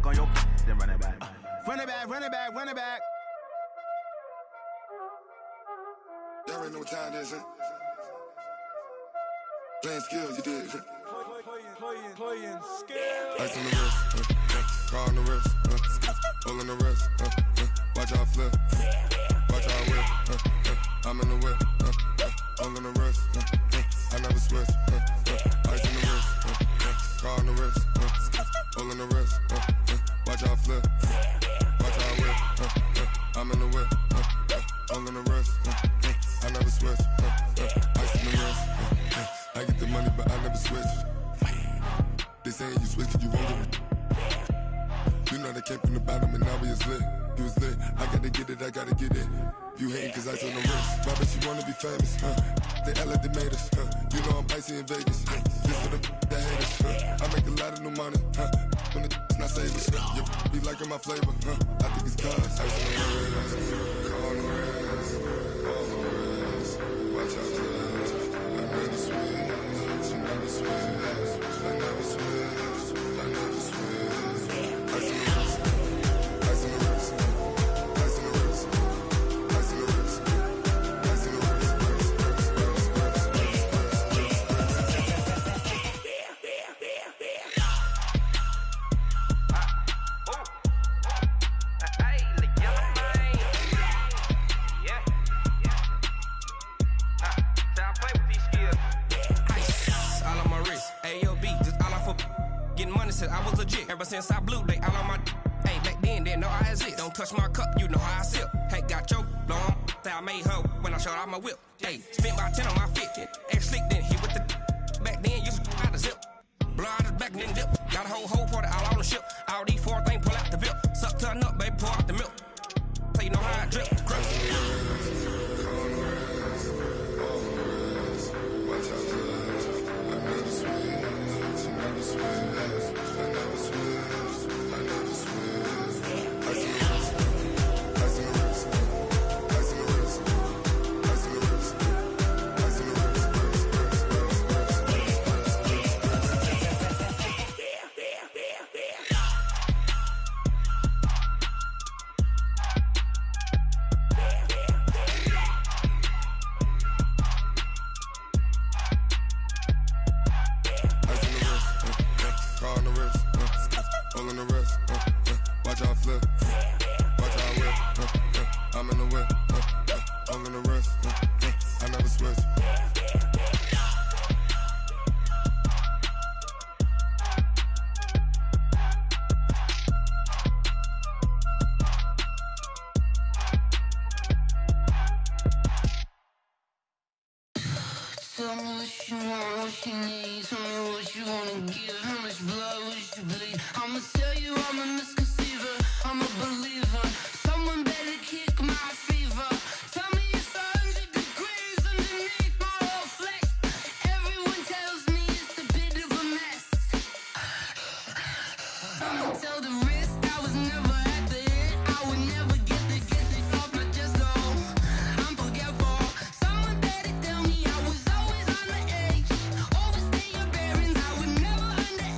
Go your then run it back. Run it back, run it back, run it back. Y'all already know what time it is, huh? Playing skills, you did. Playing skills. Ice on the wrist, car on the wrist, pull on the wrist, watch out flip, watch out whip, I'm in the whip, all on the wrist, I never switch, ice on the wrist, car on the wrist, pull on the wrist, watch out flip, watch out whip, I'm in the whip, all on the wrist, I never switch, ice on the wrist, I get the money but I never switch. They saying you switch cause you won't get it. You know they came from the bottom and now we is lit. You was lit, I gotta get it, I gotta get it. You hating cause ice on the wrist. My bitch, you wanna be famous, They act like they made us, You know I'm icy in Vegas, This for the that hate us, I make a lot of new money, When it's not savers, You be liking my flavor, I think it's cause ice on the wrist, car on the wrist, all on the wrist. Watch out, cuz I never switch, I never switch. I never switch, I never switch. Ice on the wrist, ice on the wrist, ice on the wrist, ice on the wrist, ice on the I was legit. Ever since I blew, they all on my hey, back then, didn't know I exist. Don't touch my cup, you know how I sip. Hey, got choked, long. Say I made her when I showed out my whip. Hey, spent about 10 on my fit. Ex-slick, then hit with the back then, used to out the zip. Blow out his back, then dip. Got a whole party all on the ship. All these four things pull out the VIP. Suck to a nut, baby, pour out the milk. So you know how I drip. Crush. Tell me what you want, what you need. Tell me what you wanna give. How much blood would you bleed? I'ma tell you I'm a misconceiver. I'm a believer. Someone better kick my fever. Tell me it's 100 degrees underneath my whole flesh. Everyone tells me it's a bit of a mess. I'ma tell the risk I was never at the end. I would never get it off my chest, though. I'm forgetful. Someone better tell me I was always on the edge. Overstay your bearings, I would never underestimate.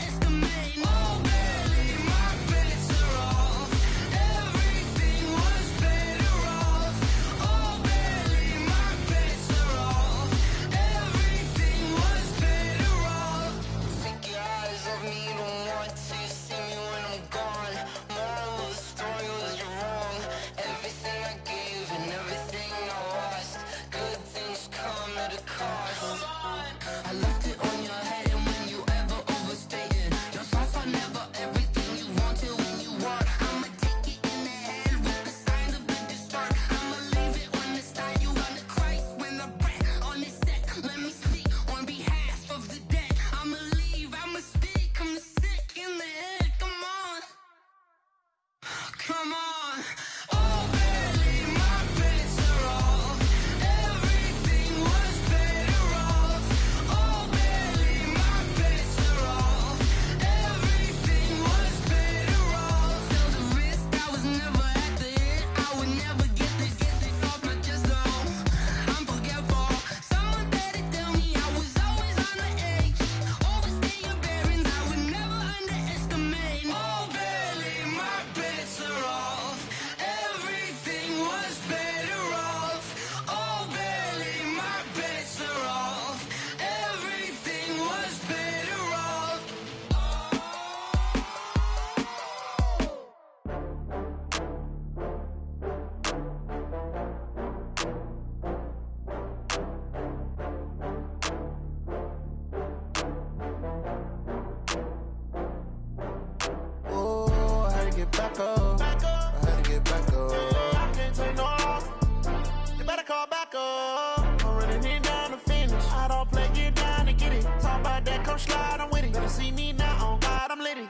call back up. I'm running it down to finish. I don't play, get down to get it. Talk about that, come slide, I'm with it. Better see me now, on God, I'm litty.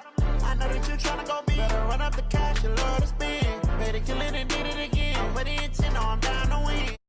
I know that you tryna go big. Better run up the cash, you love to spend. Better kill it and did it again. But the intent, no, I'm down to win.